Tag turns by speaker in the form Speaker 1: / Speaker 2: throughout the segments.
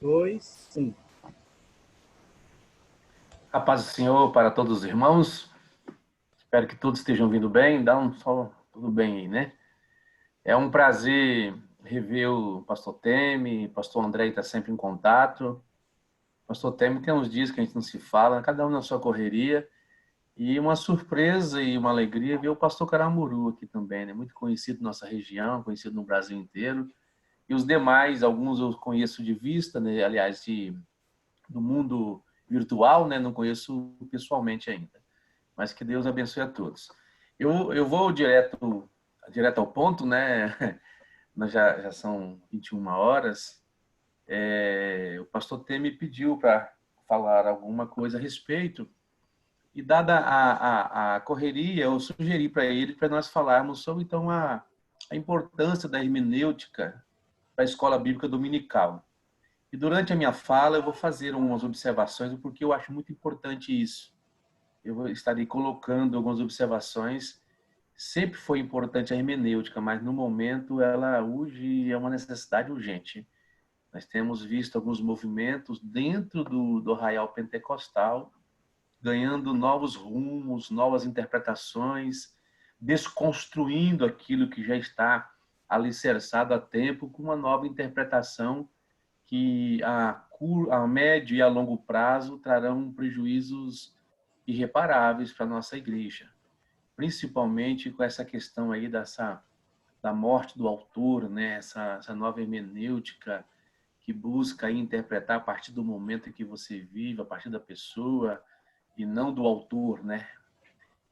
Speaker 1: Dois, um.
Speaker 2: A paz do Senhor para todos os irmãos. Espero que todos estejam vindo bem. Dá um só tudo bem aí, né? É um prazer rever o pastor Temi, o pastor André está sempre em contato. Pastor Temi tem uns dias que a gente não se fala, cada um na sua correria. E uma surpresa e uma alegria ver o pastor Caramuru aqui também, né? Muito conhecido na nossa região, conhecido no Brasil inteiro. E os demais, alguns eu conheço de vista, né? Aliás, do mundo virtual, né? Não conheço pessoalmente ainda. Mas que Deus abençoe a todos. Eu vou direto ao ponto, né? Nós já são 21 horas. O pastor T me pediu para falar alguma coisa a respeito, e dada a correria, eu sugeri para ele para nós falarmos sobre então a importância da hermenêutica para a escola bíblica dominical. E durante a minha fala eu vou fazer umas observações, porque eu acho muito importante isso. Eu estarei colocando algumas observações. Sempre foi importante a hermenêutica, mas no momento ela hoje é uma necessidade urgente. Nós temos visto alguns movimentos dentro do arraial pentecostal ganhando novos rumos, novas interpretações, desconstruindo aquilo que já está alicerçado há tempo com uma nova interpretação que a médio e a longo prazo trarão prejuízos irreparáveis para a nossa igreja, principalmente com essa questão aí da morte do autor, né? Essa nova hermenêutica que busca interpretar a partir do momento em que você vive, a partir da pessoa e não do autor, né?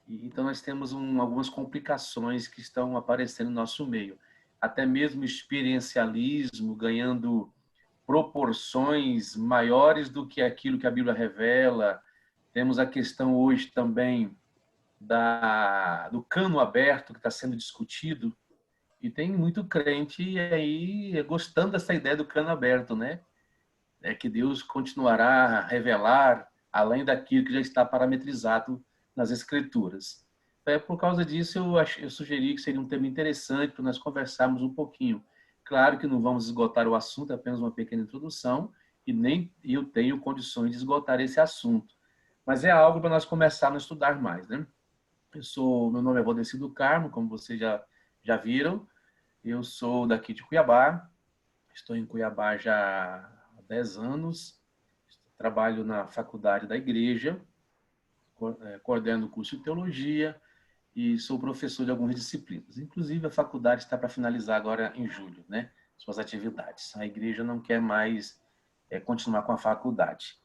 Speaker 2: Então nós temos algumas complicações que estão aparecendo no nosso meio, até mesmo experiencialismo ganhando proporções maiores do que aquilo que a Bíblia revela. Temos a questão hoje também do cano aberto que está sendo discutido, e tem muito crente aí gostando dessa ideia do cano aberto, né? É que Deus continuará a revelar além daquilo que já está parametrizado nas Escrituras. Por causa disso, eu sugeri que seria um tema interessante para nós conversarmos um pouquinho. Claro que não vamos esgotar o assunto, apenas uma pequena introdução, e nem eu tenho condições de esgotar esse assunto. Mas é algo para nós começarmos a estudar mais, né? Meu nome é Valdeci do Carmo, como vocês já viram. Eu sou daqui de Cuiabá, estou em Cuiabá já há 10 anos, trabalho na faculdade da igreja, coordeno o curso de teologia e sou professor de algumas disciplinas. Inclusive, a faculdade está para finalizar agora em julho, né? Suas atividades. A igreja não quer mais continuar com a faculdade.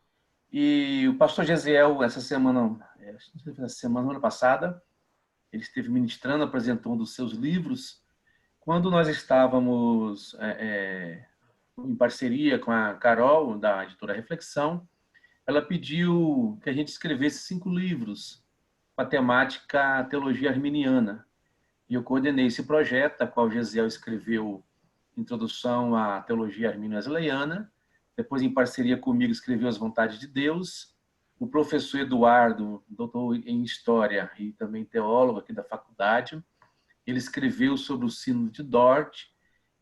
Speaker 2: E o pastor Gesiel, semana passada, ele esteve ministrando, apresentou um dos seus livros. Quando nós estávamos em parceria com a Carol, da editora Reflexão, ela pediu que a gente escrevesse 5 livros com a temática teologia arminiana. E eu coordenei esse projeto, a qual Gesiel escreveu Introdução à Teologia Arminio-Wesleyana, depois, em parceria comigo, escreveu As Vontades de Deus. O professor Eduardo, doutor em História e também teólogo aqui da faculdade, ele escreveu sobre o Sínodo de Dort,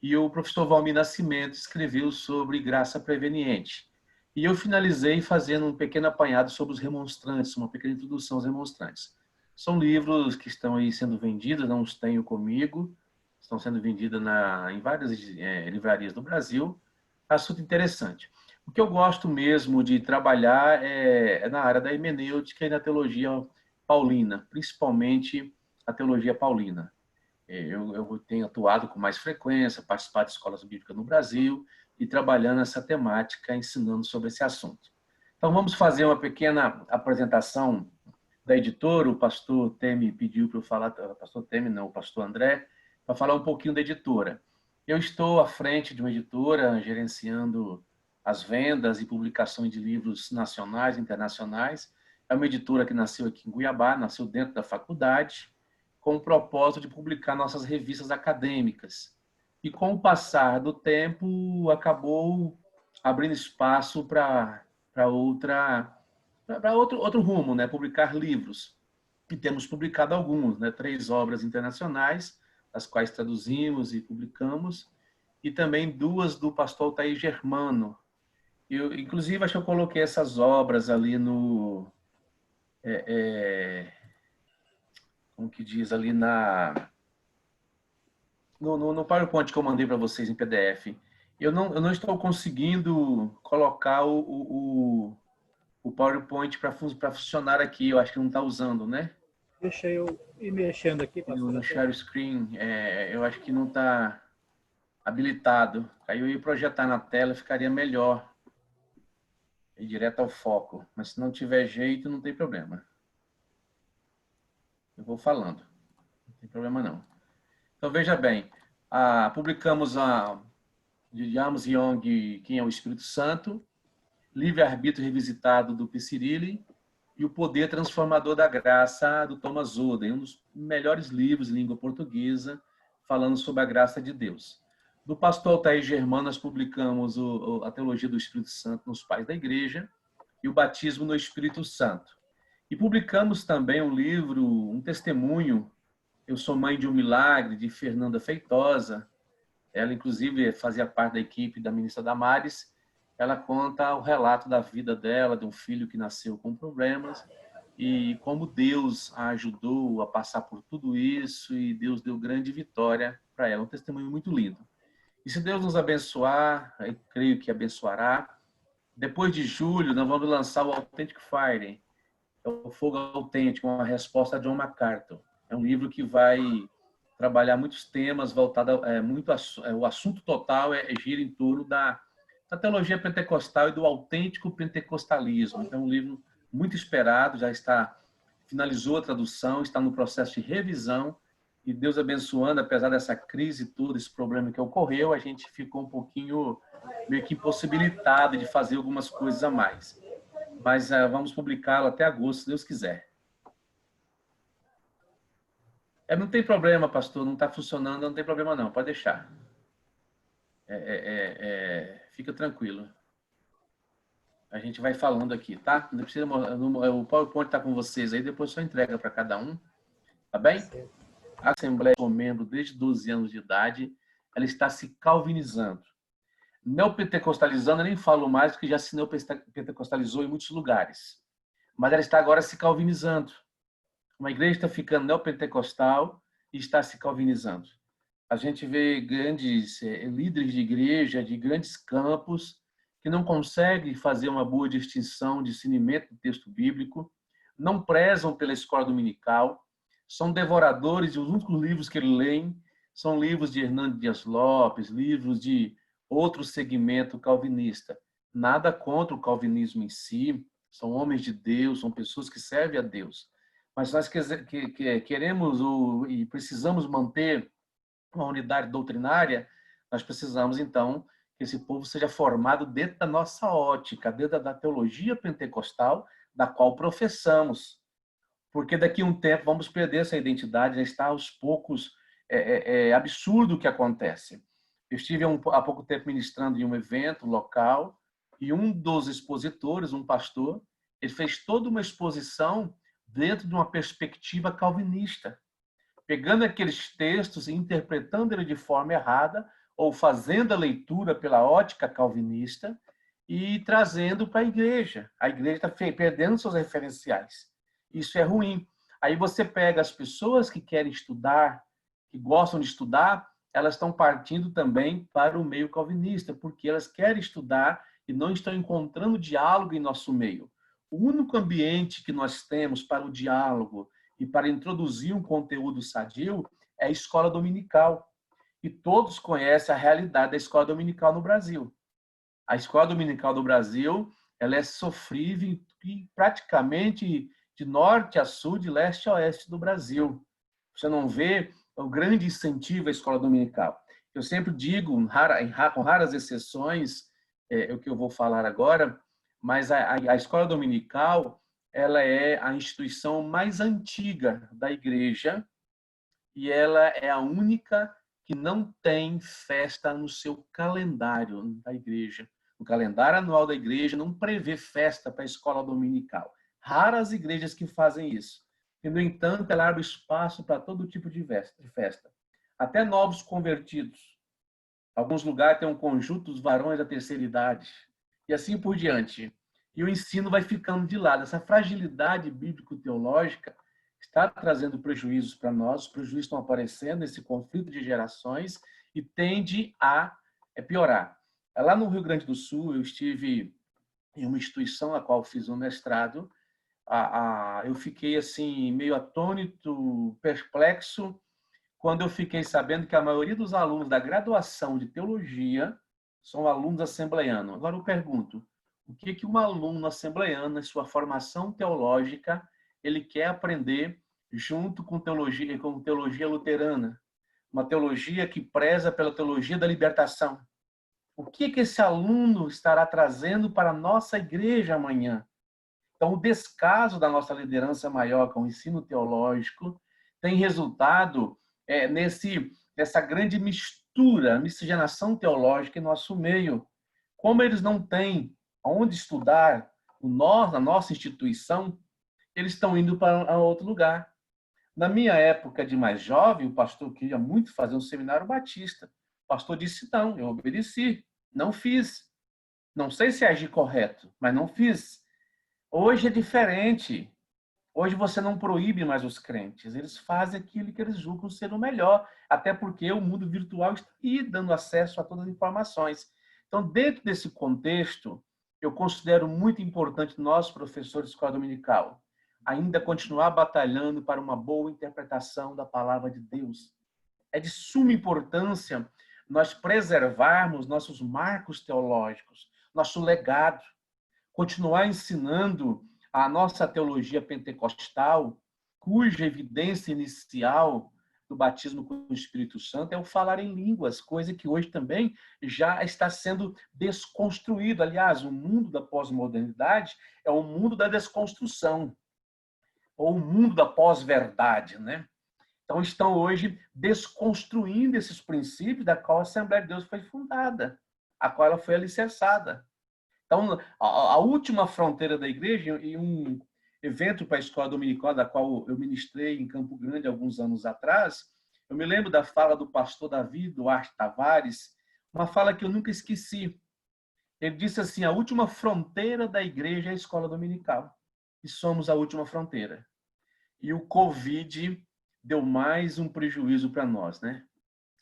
Speaker 2: e o professor Valmir Nascimento escreveu sobre graça preveniente. E eu finalizei fazendo um pequeno apanhado sobre os remonstrantes, uma pequena introdução aos remonstrantes. São livros que estão aí sendo vendidos, não os tenho comigo, estão sendo vendidos em várias livrarias do Brasil. Assunto interessante. O que eu gosto mesmo de trabalhar é na área da hermenêutica e na teologia paulina, principalmente a teologia paulina. Eu tenho atuado com mais frequência, participado de escolas bíblicas no Brasil e trabalhando essa temática, ensinando sobre esse assunto. Então, vamos fazer uma pequena apresentação da editora. O pastor Temi pediu para eu falar, o pastor Temi não, o pastor André, para falar um pouquinho da editora. Eu estou à frente de uma editora, gerenciando as vendas e publicações de livros nacionais e internacionais. É uma editora que nasceu aqui em Cuiabá, nasceu dentro da faculdade, com o propósito de publicar nossas revistas acadêmicas. E com o passar do tempo, acabou abrindo espaço para outro rumo, né? Publicar livros. E temos publicado alguns, né? 3 obras internacionais, as quais traduzimos e publicamos, e também 2 do pastor Altair Germano, Inclusive, acho que eu coloquei essas obras ali no... como que diz? Ali no PowerPoint que eu mandei para vocês em PDF. Eu não estou conseguindo colocar o PowerPoint para funcionar aqui. Eu acho que não está usando, né?
Speaker 1: Deixa eu ir mexendo aqui, pastor.
Speaker 2: No share screen, eu acho que não está habilitado. Aí eu ia projetar na tela, ficaria melhor. Ir direto ao foco. Mas se não tiver jeito, não tem problema. Eu vou falando. Não tem problema não. Então, veja bem. Publicamos de James Young, Quem é o Espírito Santo, Livre-Arbítrio Revisitado, do Picirilli, e O Poder Transformador da Graça, do Thomas Oden, um dos melhores livros em língua portuguesa, falando sobre a graça de Deus. Do pastor Altair Germano, nós publicamos a Teologia do Espírito Santo nos Pais da Igreja e o Batismo no Espírito Santo. E publicamos também um livro, um testemunho, Eu Sou Mãe de um Milagre, de Fernanda Feitosa. Ela, inclusive, fazia parte da equipe da ministra Damares. Ela conta o relato da vida dela, de um filho que nasceu com problemas, e como Deus a ajudou a passar por tudo isso, e Deus deu grande vitória para ela. Um testemunho muito lindo. E se Deus nos abençoar, eu creio que abençoará, depois de julho, nós vamos lançar o Authentic Fire, é o Fogo Autêntico, uma resposta a John MacArthur. É um livro que vai trabalhar muitos temas voltados o assunto total gira em torno da teologia pentecostal e do autêntico pentecostalismo. Então, é um livro muito esperado, finalizou a tradução, está no processo de revisão, e Deus abençoando, apesar dessa crise toda, esse problema que ocorreu, a gente ficou um pouquinho meio que impossibilitado de fazer algumas coisas a mais. Mas vamos publicá-lo até agosto, se Deus quiser. Não tem problema, pastor, não está funcionando, não tem problema não, pode deixar. Fica tranquilo. A gente vai falando aqui, tá? Não precisa, o PowerPoint está com vocês aí, depois só entrega para cada um, tá bem? A Assembleia, sou membro desde 12 anos de idade, ela está se calvinizando. Neopentecostalizando, eu nem falo mais, porque já se neopentecostalizou em muitos lugares. Mas ela está agora se calvinizando. Uma igreja está ficando neopentecostal e está se calvinizando. A gente vê grandes líderes de igreja, de grandes campos, que não conseguem fazer uma boa distinção, discernimento do texto bíblico, não prezam pela escola dominical, são devoradores, e os únicos livros que eles leem são livros de Hernando Dias Lopes, livros de outro segmento calvinista. Nada contra o calvinismo em si, são homens de Deus, são pessoas que servem a Deus. Mas nós queremos e precisamos manter uma unidade doutrinária, nós precisamos, então, que esse povo seja formado dentro da nossa ótica, dentro da teologia pentecostal, da qual professamos. Porque daqui a um tempo vamos perder essa identidade, já está aos poucos, absurdo o que acontece. Eu estive há pouco tempo ministrando em um evento local, e um dos expositores, um pastor, ele fez toda uma exposição dentro de uma perspectiva calvinista, pegando aqueles textos e interpretando ele de forma errada, ou fazendo a leitura pela ótica calvinista e trazendo para a igreja. A igreja está perdendo seus referenciais. Isso é ruim. Aí você pega as pessoas que querem estudar, que gostam de estudar, elas estão partindo também para o meio calvinista, porque elas querem estudar e não estão encontrando diálogo em nosso meio. O único ambiente que nós temos para o diálogo e para introduzir um conteúdo sadio é a escola dominical. E todos conhecem a realidade da escola dominical no Brasil. A escola dominical do Brasil, ela é sofrível praticamente de norte a sul, de leste a oeste do Brasil. Você não vê o grande incentivo à escola dominical. Eu sempre digo, com raras exceções, é o que eu vou falar agora, mas a escola dominical, ela é a instituição mais antiga da igreja e ela é a única que não tem festa no seu calendário da igreja. O calendário anual da igreja não prevê festa para a escola dominical. Raras igrejas que fazem isso. E, no entanto, ela abre espaço para todo tipo de festa. Até novos convertidos. Alguns lugares têm um conjunto dos varões da terceira idade. e assim por diante. E o ensino vai ficando de lado. Essa fragilidade bíblico-teológica está trazendo prejuízos para nós, os prejuízos estão aparecendo, esse conflito de gerações, e tende a piorar. Lá no Rio Grande do Sul, eu estive em uma instituição a qual fiz um mestrado, eu fiquei assim meio atônito, perplexo, quando eu fiquei sabendo que a maioria dos alunos da graduação de teologia são alunos assembleianos. Agora eu pergunto, o que um aluno assembleiano, em sua formação teológica, ele quer aprender junto com teologia luterana? Uma teologia que preza pela teologia da libertação. O que esse aluno estará trazendo para a nossa igreja amanhã? Então, o descaso da nossa liderança maior com o ensino teológico tem resultado nessa grande miscigenação teológica em nosso meio. Como eles não têm onde estudar na nossa instituição, eles estão indo para outro lugar. Na minha época de mais jovem, o pastor queria muito fazer um seminário batista. O pastor disse não, eu obedeci, não fiz. Não sei se agi correto, mas não fiz. Hoje é diferente. Hoje você não proíbe mais os crentes. Eles fazem aquilo que eles julgam ser o melhor, até porque o mundo virtual está aí dando acesso a todas as informações. Então, dentro desse contexto, eu considero muito importante nós, professores de escola dominical, ainda continuar batalhando para uma boa interpretação da palavra de Deus. É de suma importância nós preservarmos nossos marcos teológicos, nosso legado, continuar ensinando a nossa teologia pentecostal, cuja evidência inicial do batismo com o Espírito Santo é o falar em línguas, coisa que hoje também já está sendo desconstruído. Aliás, o mundo da pós-modernidade é o mundo da desconstrução, ou o mundo da pós-verdade, né? Então, estão hoje desconstruindo esses princípios da qual a Assembleia de Deus foi fundada, a qual ela foi alicerçada. Então, a última fronteira da igreja, em um evento para a escola dominical, da qual eu ministrei em Campo Grande alguns anos atrás, eu me lembro da fala do pastor Davi Duarte Tavares, uma fala que eu nunca esqueci. Ele disse assim, a última fronteira da igreja é a escola dominical. E somos a última fronteira. E o Covid deu mais um prejuízo para nós, né?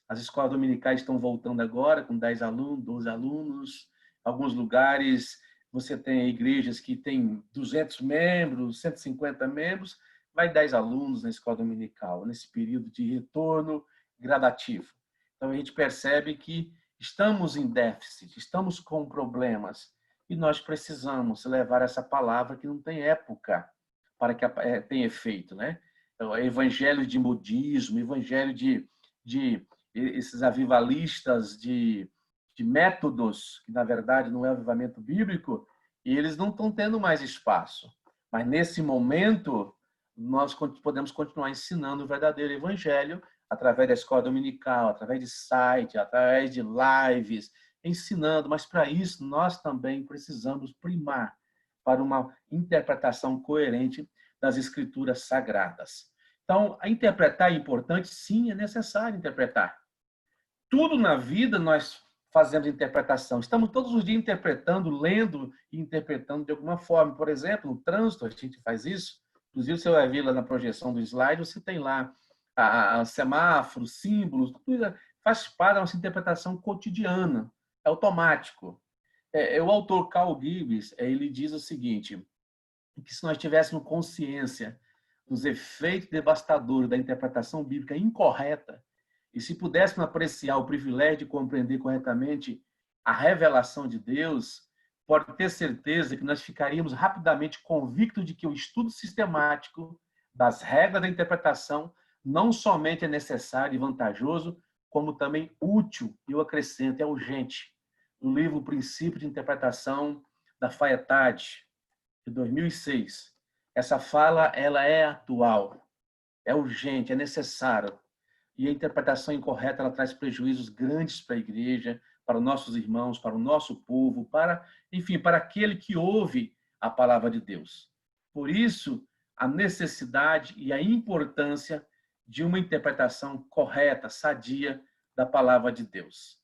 Speaker 2: As escolas dominicais estão voltando agora com 10 alunos, 12 alunos. Alguns lugares você tem igrejas que têm 200 membros, 150 membros, vai 10 alunos na escola dominical, nesse período de retorno gradativo. Então a gente percebe que estamos em déficit, estamos com problemas e nós precisamos levar essa palavra que não tem época para que tenha efeito, né? Então, evangelho de modismo, evangelho de esses avivalistas de métodos, que na verdade não é avivamento bíblico, e eles não estão tendo mais espaço. Mas nesse momento, nós podemos continuar ensinando o verdadeiro evangelho através da escola dominical, através de site, através de lives, ensinando. Mas para isso, nós também precisamos primar para uma interpretação coerente das escrituras sagradas. Então, a interpretar é importante? Sim, é necessário interpretar. Tudo na vida nós fazemos interpretação. Estamos todos os dias interpretando, lendo e interpretando de alguma forma. Por exemplo, no trânsito a gente faz isso. Inclusive, você vai ver lá na projeção do slide, você tem lá semáforos, símbolos, tudo faz parte da nossa interpretação cotidiana, é automático. O autor Carl Gibbs, ele diz o seguinte, que se nós tivéssemos consciência dos efeitos devastadores da interpretação bíblica incorreta, e se pudéssemos apreciar o privilégio de compreender corretamente a revelação de Deus, pode ter certeza que nós ficaríamos rapidamente convictos de que o estudo sistemático das regras da interpretação não somente é necessário e vantajoso, como também útil, e eu acrescento, é urgente. No livro Princípio de Interpretação da Faettade, de 2006, essa fala ela é atual, é urgente, é necessário. E a interpretação incorreta ela traz prejuízos grandes para a igreja, para os nossos irmãos, para o nosso povo, enfim, para aquele que ouve a palavra de Deus. Por isso, a necessidade e a importância de uma interpretação correta, sadia da palavra de Deus.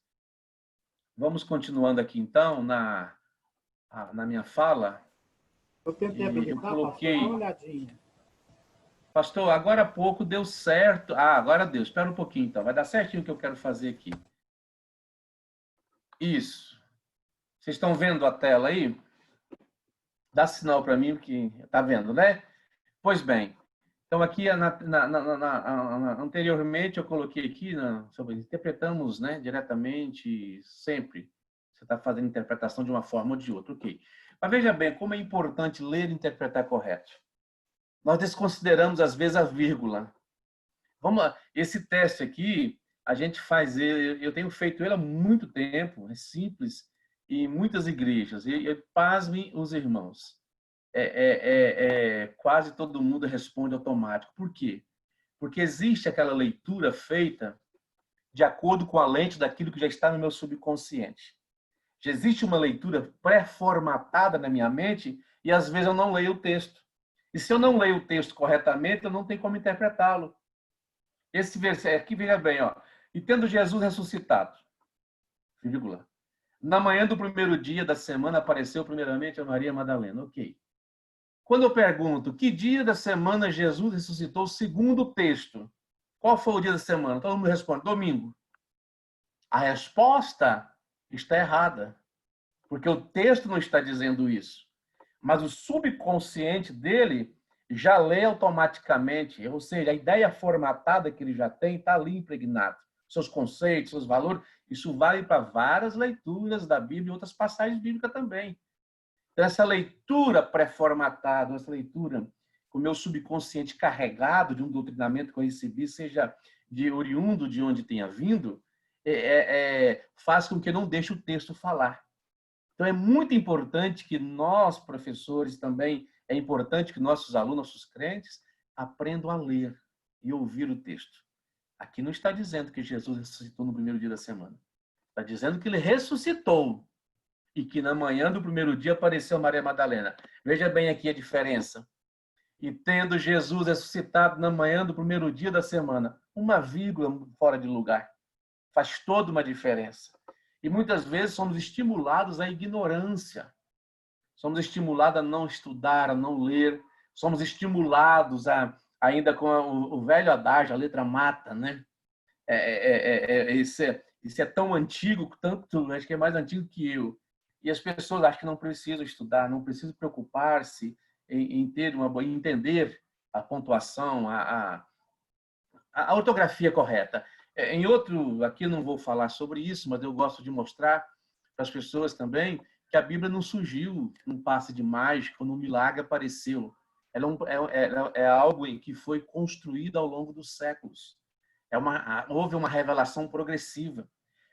Speaker 2: Vamos continuando aqui, então, na minha fala.
Speaker 1: Eu tentei
Speaker 2: E
Speaker 1: habilitar,
Speaker 2: eu
Speaker 1: pastor,
Speaker 2: coloquei...
Speaker 1: dá uma olhadinha.
Speaker 2: Pastor, agora há pouco deu certo. Agora deu. Espera um pouquinho, então. Vai dar certinho o que eu quero fazer aqui. Isso. Vocês estão vendo a tela aí? Dá sinal para mim, que tá vendo, né? Pois bem. Então, aqui, anteriormente, eu coloquei aqui, sobre interpretamos, né, diretamente, sempre. Você está fazendo interpretação de uma forma ou de outra, ok. Mas veja bem, como é importante ler e interpretar correto. Nós desconsideramos, às vezes, a vírgula. Vamos lá. Esse teste aqui, a gente faz ele, eu tenho feito ele há muito tempo, é simples, em muitas igrejas. E pasmem os irmãos. Quase todo mundo responde automático. Por quê? Porque existe aquela leitura feita de acordo com a lente daquilo que já está no meu subconsciente. Já existe uma leitura pré-formatada na minha mente e às vezes eu não leio o texto. E se eu não leio o texto corretamente, eu não tenho como interpretá-lo. Esse versículo aqui, veja bem, ó. E tendo Jesus ressuscitado, vírgula, na manhã do primeiro dia da semana apareceu primeiramente a Maria Madalena. Ok. Quando eu pergunto que dia da semana Jesus ressuscitou, segundo o texto, qual foi o dia da semana? Todo mundo responde, domingo. A resposta está errada, porque o texto não está dizendo isso. Mas o subconsciente dele já lê automaticamente, ou seja, a ideia formatada que ele já tem está ali impregnada. Seus conceitos, seus valores, isso vale para várias leituras da Bíblia e outras passagens bíblicas também. Então, essa leitura pré-formatada, essa leitura com o meu subconsciente carregado de um doutrinamento que eu recebi, seja de oriundo de onde tenha vindo, faz com que eu não deixe o texto falar. Então, é muito importante que nós, professores, também, é importante que nossos alunos, nossos crentes, aprendam a ler e ouvir o texto. Aqui não está dizendo que Jesus ressuscitou no primeiro dia da semana. Está dizendo que ele ressuscitou e que na manhã do primeiro dia apareceu Maria Madalena. Veja bem aqui a diferença. E tendo Jesus ressuscitado na manhã do primeiro dia da semana, uma vírgula fora de lugar. Faz toda uma diferença. E muitas vezes somos estimulados à ignorância. Somos estimulados a não estudar, a não ler. Somos estimulados ainda com o velho adágio, a letra mata, né? Isso é tão antigo, tanto, acho que é mais antigo que eu. E as pessoas acham que não precisam estudar, não precisam preocupar-se em ter em entender a pontuação, a ortografia correta. Em outro, aqui eu não vou falar sobre isso, mas eu gosto de mostrar para as pessoas também que a Bíblia não surgiu num passe de mágica, num milagre apareceu. É algo em que foi construído ao longo dos séculos. Houve uma revelação progressiva.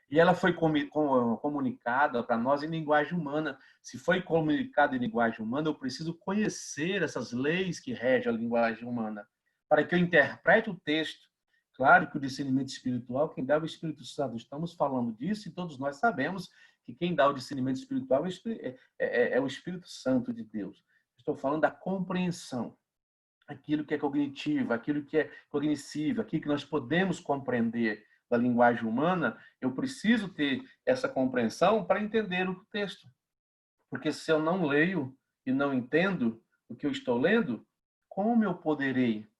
Speaker 2: E ela foi comunicada para nós em linguagem humana. Se foi comunicada em linguagem humana, eu preciso conhecer essas leis que regem a linguagem humana, para que eu interprete o texto. Claro que o discernimento espiritual, quem dá é o Espírito Santo. Estamos falando disso e todos nós sabemos que quem dá o discernimento espiritual é o Espírito Santo de Deus. Estou falando da compreensão. Aquilo que é cognitivo, aquilo que é cognoscível, aquilo que nós podemos compreender da linguagem humana, eu preciso ter essa compreensão para entender o texto. Porque se eu não leio e não entendo o que eu estou lendo, como eu poderei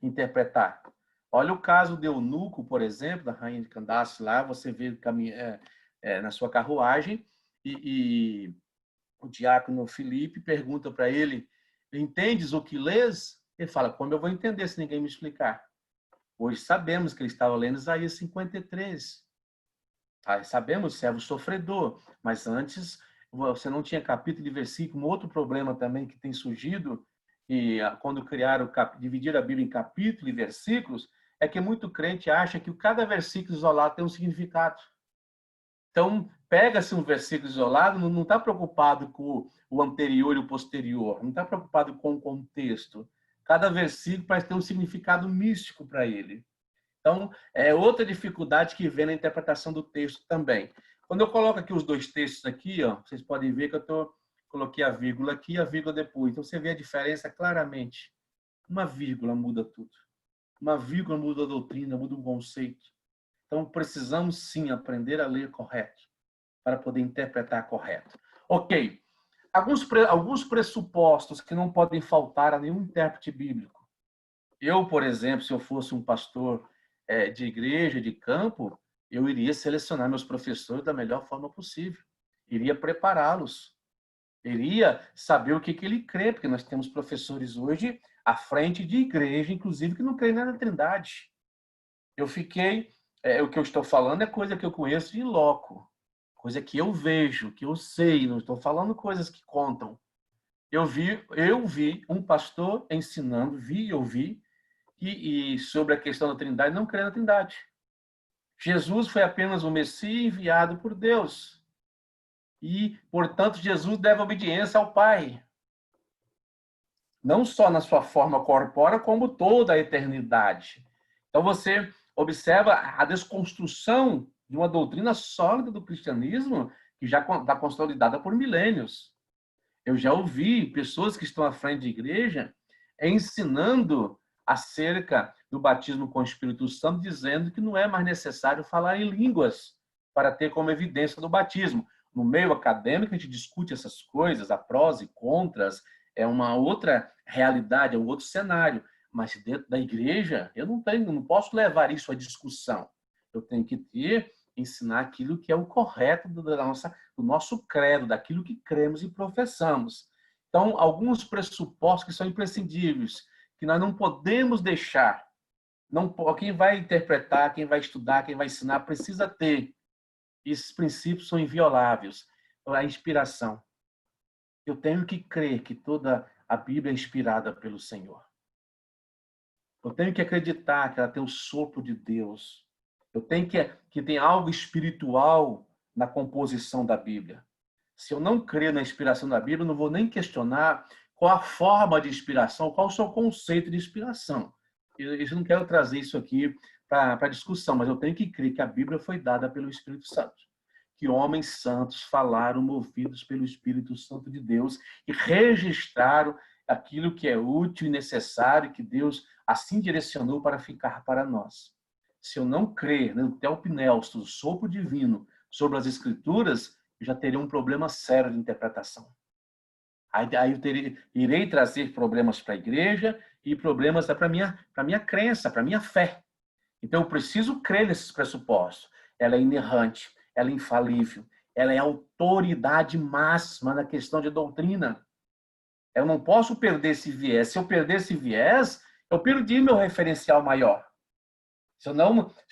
Speaker 2: interpretar? Olha o caso de Eunuco, por exemplo, da rainha de Candace lá, você vê na sua carruagem e o diácono Filipe pergunta para ele, entendes o que lês? Ele fala, como eu vou entender se ninguém me explicar? Hoje sabemos que ele estava lendo Isaías 53. Sabemos, servo sofredor. Mas antes, você não tinha capítulo e versículo. Um outro problema também que tem surgido, e quando dividir a Bíblia em capítulo e versículos, é que muito crente acha que cada versículo isolado tem um significado. Então, pega-se um versículo isolado, não está preocupado com o anterior e o posterior, não está preocupado com o contexto. Cada versículo parece ter um significado místico para ele. Então, é outra dificuldade que vem na interpretação do texto também. Quando eu coloco aqui os dois textos aqui, ó, vocês podem ver que coloquei a vírgula aqui e a vírgula depois. Então, você vê a diferença claramente. Uma vírgula muda tudo. Uma vírgula muda a doutrina, muda o conceito. Então, precisamos sim aprender a ler correto, para poder interpretar correto. Ok. alguns pressupostos que não podem faltar a nenhum intérprete bíblico. Eu, por exemplo, se eu fosse um pastor de igreja, de campo, eu iria selecionar meus professores da melhor forma possível. Iria prepará-los. Iria saber o que ele crê, porque nós temos professores hoje à frente de igreja, inclusive, que não creem na Trindade. O que eu estou falando é coisa que eu conheço de loco, coisa que eu vejo, que eu sei, não estou falando coisas que contam. Eu vi um pastor ensinando, ouvi, e sobre a questão da Trindade, não crê na Trindade. Jesus foi apenas um Messias enviado por Deus. E, portanto, Jesus deve obediência ao Pai. Não só na sua forma corpórea, como toda a eternidade. Então, você observa a desconstrução de uma doutrina sólida do cristianismo que já está consolidada por milênios. Eu já ouvi pessoas que estão à frente de igreja ensinando acerca do batismo com o Espírito Santo, dizendo que não é mais necessário falar em línguas para ter como evidência do batismo. No meio acadêmico, a gente discute essas coisas, a prós e contras, é uma outra realidade, é um outro cenário. Mas dentro da igreja, eu não posso levar isso à discussão. Eu tenho que ensinar aquilo que é o correto do nosso credo, daquilo que cremos e professamos. Então, alguns pressupostos que são imprescindíveis, que nós não podemos deixar. Quem vai interpretar, quem vai estudar, quem vai ensinar, precisa ter. Esses princípios são invioláveis. A inspiração. Eu tenho que crer que toda a Bíblia é inspirada pelo Senhor. Eu tenho que acreditar que ela tem o sopro de Deus. Eu tenho que tem algo espiritual na composição da Bíblia. Se eu não crer na inspiração da Bíblia, eu não vou nem questionar qual a forma de inspiração, qual o seu conceito de inspiração. Eu não quero trazer isso aqui para discussão, mas eu tenho que crer que a Bíblia foi dada pelo Espírito Santo. Que homens santos falaram movidos pelo Espírito Santo de Deus e registraram aquilo que é útil e necessário, que Deus assim direcionou para ficar para nós. Se eu não crer no Theopneustos, o sopro divino, sobre as Escrituras, eu já teria um problema sério de interpretação. Aí eu irei trazer problemas para a igreja e problemas para a minha crença, para a minha fé. Então, eu preciso crer nesses pressupostos. Ela é inerrante, ela é infalível, ela é autoridade máxima na questão de doutrina. Eu não posso perder esse viés. Se eu perder esse viés, eu perdi meu referencial maior. Se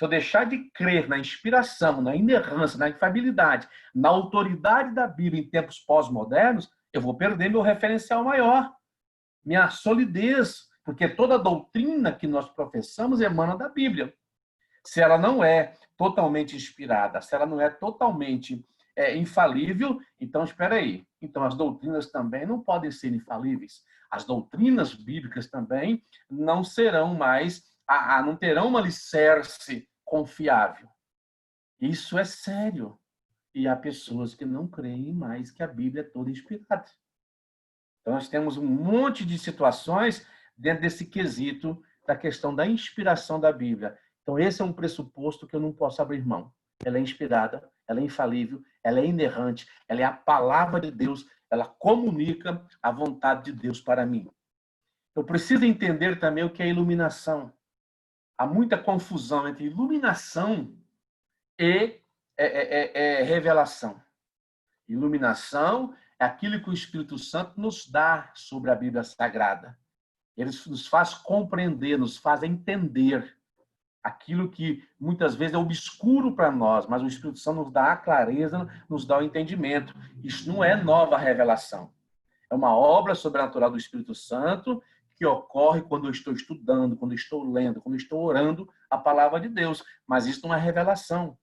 Speaker 2: eu deixar de crer na inspiração, na inerrância, na infalibilidade, na autoridade da Bíblia em tempos pós-modernos, eu vou perder meu referencial maior, minha solidez, porque toda doutrina que nós professamos emana da Bíblia. Se ela não é totalmente inspirada, se ela não é totalmente infalível, então espera aí. Então as doutrinas também não podem ser infalíveis. As doutrinas bíblicas também não serão mais, não terão um alicerce confiável. Isso é sério. E há pessoas que não creem mais que a Bíblia é toda inspirada. Então nós temos um monte de situações dentro desse quesito da questão da inspiração da Bíblia. Então, esse é um pressuposto que eu não posso abrir mão. Ela é inspirada, ela é infalível, ela é inerrante, ela é a palavra de Deus, ela comunica a vontade de Deus para mim. Eu preciso entender também o que é iluminação. Há muita confusão entre iluminação e revelação. Iluminação é aquilo que o Espírito Santo nos dá sobre a Bíblia Sagrada. Ele nos faz compreender, nos faz entender aquilo que muitas vezes é obscuro para nós, mas o Espírito Santo nos dá a clareza, nos dá o entendimento. Isso não é nova revelação. É uma obra sobrenatural do Espírito Santo que ocorre quando eu estou estudando, quando eu estou lendo, quando eu estou orando a palavra de Deus. Mas isso não é revelação.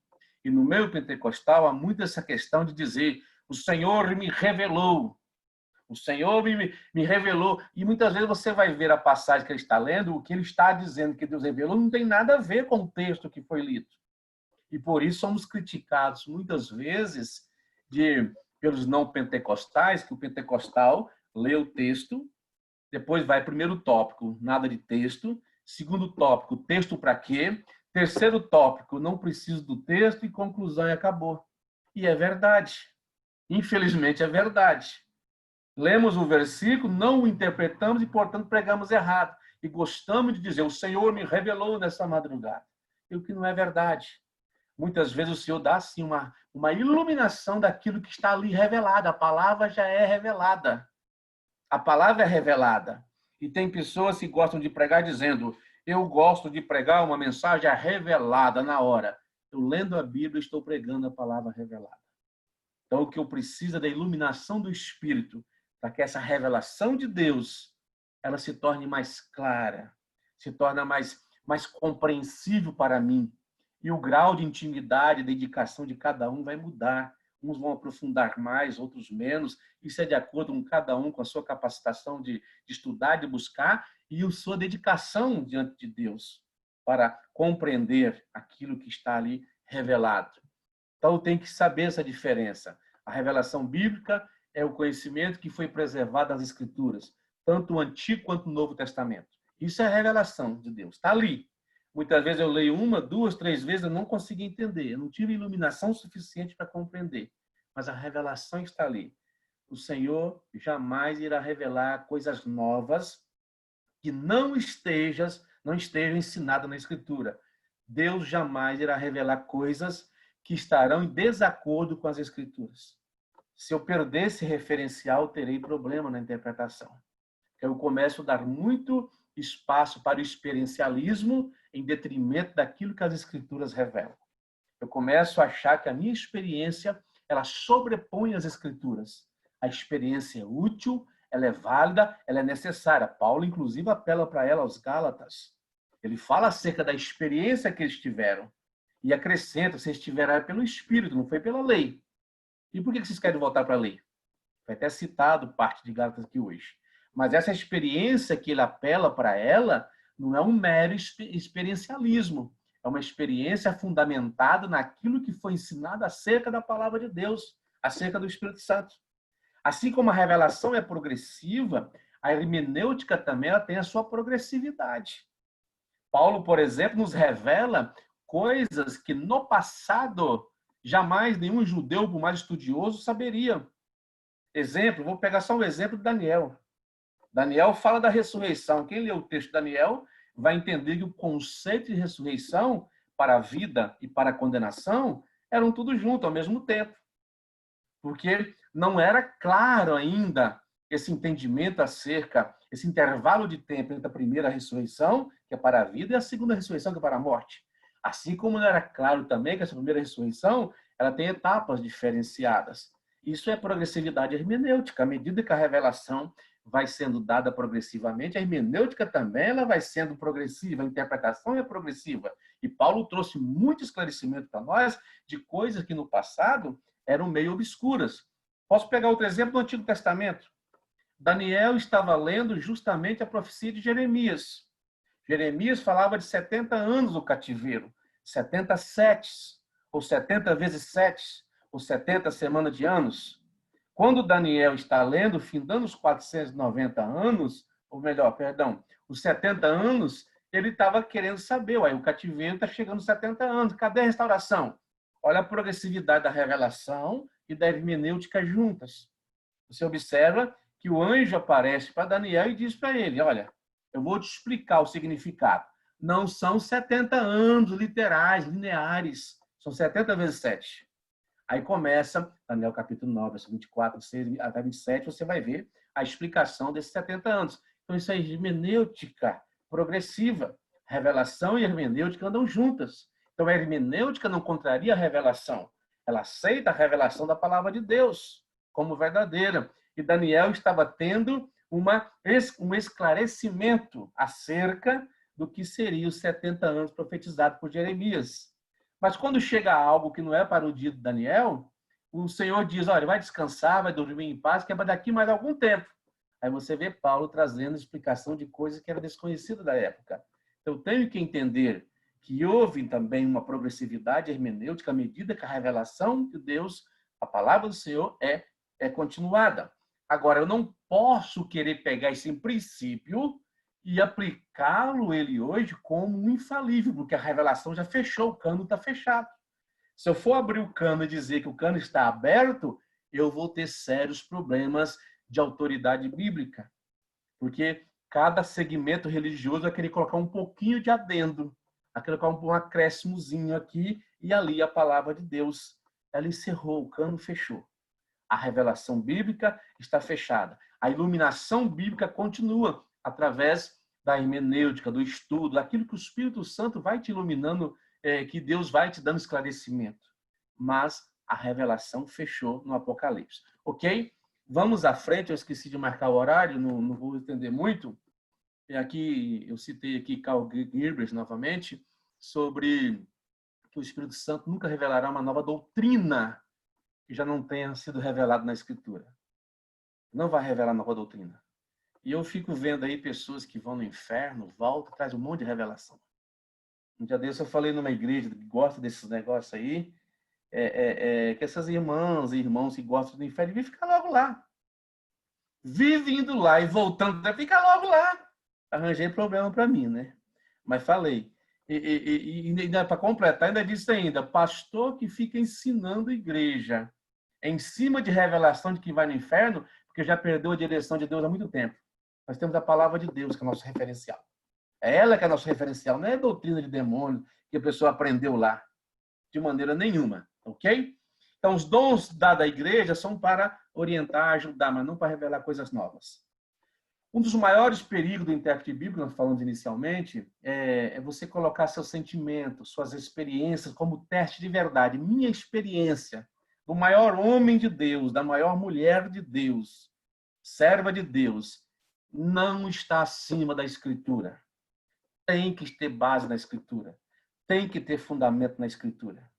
Speaker 2: E no meio pentecostal há muito essa questão de dizer: o Senhor me revelou. O Senhor me revelou. E muitas vezes você vai ver a passagem que ele está lendo, o que ele está dizendo que Deus revelou não tem nada a ver com o texto que foi lido. E por isso somos criticados muitas vezes pelos não pentecostais, que o pentecostal lê o texto, depois vai primeiro tópico, nada de texto, segundo tópico, texto para quê? Terceiro tópico, não preciso do texto, e conclusão, e acabou. E é verdade. Infelizmente é verdade. Lemos o versículo, não o interpretamos e, portanto, pregamos errado. E gostamos de dizer, o Senhor me revelou nessa madrugada. E o que não é verdade. Muitas vezes o Senhor dá, assim, uma iluminação daquilo que está ali revelado. A palavra já é revelada. A palavra é revelada. E tem pessoas que gostam de pregar dizendo, eu gosto de pregar uma mensagem revelada na hora. Eu, lendo a Bíblia, estou pregando a palavra revelada. Então, o que eu preciso é da iluminação do Espírito, para que essa revelação de Deus ela se torne mais clara, se torne mais compreensível para mim. E o grau de intimidade e dedicação de cada um vai mudar. Uns vão aprofundar mais, outros menos. Isso é de acordo com cada um, com a sua capacitação de estudar, de buscar, e a sua dedicação diante de Deus para compreender aquilo que está ali revelado. Então, tem que saber essa diferença. A revelação bíblica é o conhecimento que foi preservado das Escrituras, tanto o Antigo quanto o Novo Testamento. Isso é a revelação de Deus. Está ali. Muitas vezes eu leio 1, 2, 3 vezes, eu não consegui entender. Eu não tive iluminação suficiente para compreender. Mas a revelação está ali. O Senhor jamais irá revelar coisas novas que não estejam ensinadas na Escritura. Deus jamais irá revelar coisas que estarão em desacordo com as Escrituras. Se eu perder esse referencial, terei problema na interpretação. Eu começo a dar muito espaço para o experiencialismo em detrimento daquilo que as Escrituras revelam. Eu começo a achar que a minha experiência ela sobrepõe as Escrituras. A experiência é útil, ela é válida, ela é necessária. Paulo, inclusive, apela para ela aos Gálatas. Ele fala acerca da experiência que eles tiveram. E acrescenta, vocês tiveram pelo Espírito, não foi pela lei. E por que vocês querem voltar para a lei? Foi até citado parte de Gálatas aqui hoje. Mas essa experiência que ele apela para ela não é um mero experiencialismo. É uma experiência fundamentada naquilo que foi ensinado acerca da palavra de Deus, acerca do Espírito Santo. Assim como a revelação é progressiva, a hermenêutica também ela tem a sua progressividade. Paulo, por exemplo, nos revela coisas que no passado jamais nenhum judeu, por mais estudioso, saberia. Exemplo, vou pegar só um exemplo de Daniel. Daniel fala da ressurreição. Quem lê o texto de Daniel vai entender que o conceito de ressurreição para a vida e para a condenação eram tudo junto ao mesmo tempo. Porque não era claro ainda esse entendimento acerca, esse intervalo de tempo entre a primeira ressurreição, que é para a vida, e a segunda ressurreição, que é para a morte. Assim como não era claro também que essa primeira ressurreição ela tem etapas diferenciadas. Isso é progressividade hermenêutica. À medida que a revelação vai sendo dada progressivamente, a hermenêutica também ela vai sendo progressiva, a interpretação é progressiva. E Paulo trouxe muito esclarecimento para nós de coisas que no passado eram meio obscuras. Posso pegar outro exemplo do Antigo Testamento? Daniel estava lendo justamente a profecia de Jeremias. Jeremias falava de 70 anos do cativeiro, 70 setes, ou 70 vezes 7, ou 70 semanas de anos. Quando Daniel está lendo, findando os 490 anos, ou melhor, perdão, os 70 anos, ele estava querendo saber, o cativeiro está chegando aos 70 anos, cadê a restauração? Olha a progressividade da revelação e da hermenêutica juntas. Você observa que o anjo aparece para Daniel e diz para ele, olha, eu vou te explicar o significado. Não são 70 anos literais, lineares, são 70 vezes 7. Aí começa, Daniel capítulo 9, versículo 24, 6 até 27, você vai ver a explicação desses 70 anos. Então, isso é hermenêutica progressiva. Revelação e hermenêutica andam juntas. Então, a hermenêutica não contraria a revelação. Ela aceita a revelação da palavra de Deus como verdadeira. E Daniel estava tendo um esclarecimento acerca do que seria os 70 anos profetizados por Jeremias. Mas quando chega algo que não é para o dia de Daniel, o Senhor diz, olha, vai descansar, vai dormir em paz, que é para daqui mais algum tempo. Aí você vê Paulo trazendo explicação de coisas que eram desconhecidas da época. Então, eu tenho que entender que houve também uma progressividade hermenêutica à medida que a revelação de Deus, a palavra do Senhor, é continuada. Agora, eu não posso querer pegar esse princípio e aplicá-lo ele hoje como um infalível, porque a revelação já fechou, o cano está fechado. Se eu for abrir o cano e dizer que o cano está aberto, eu vou ter sérios problemas de autoridade bíblica. Porque cada segmento religioso vai querer colocar um pouquinho de adendo, vai querer colocar um acréscimozinho aqui e ali a palavra de Deus. Ela encerrou, o cano fechou. A revelação bíblica está fechada. A iluminação bíblica continua através da hermenêutica, do estudo, daquilo que o Espírito Santo vai te iluminando, que Deus vai te dando esclarecimento. Mas a revelação fechou no Apocalipse. Ok? Vamos à frente, eu esqueci de marcar o horário, não vou entender muito. Aqui, eu citei aqui Carl Girbers novamente, sobre que o Espírito Santo nunca revelará uma nova doutrina que já não tenha sido revelado na Escritura. Não vai revelar nova doutrina. E eu fico vendo aí pessoas que vão no inferno, voltam, traz um monte de revelação. Um dia desse eu falei numa igreja que gosta desses negócios aí, que essas irmãs e irmãos que gostam do inferno devem ficar logo lá. Vive indo lá e voltando, fica logo lá. Arranjei problema para mim, né? Mas falei. E ainda para completar, ainda disse ainda, pastor que fica ensinando a igreja em cima de revelação de que vai no inferno, porque já perdeu a direção de Deus há muito tempo. Nós temos a palavra de Deus, que é o nosso referencial. É ela que é o nosso referencial, não é doutrina de demônio que a pessoa aprendeu lá, de maneira nenhuma, ok? Então, os dons dados à igreja são para orientar, ajudar, mas não para revelar coisas novas. Um dos maiores perigos do intérprete bíblico, nós falamos inicialmente, é você colocar seus sentimentos, suas experiências como teste de verdade. Minha experiência do maior homem de Deus, da maior mulher de Deus, serva de Deus, não está acima da Escritura. Tem que ter base na Escritura. Tem que ter fundamento na Escritura.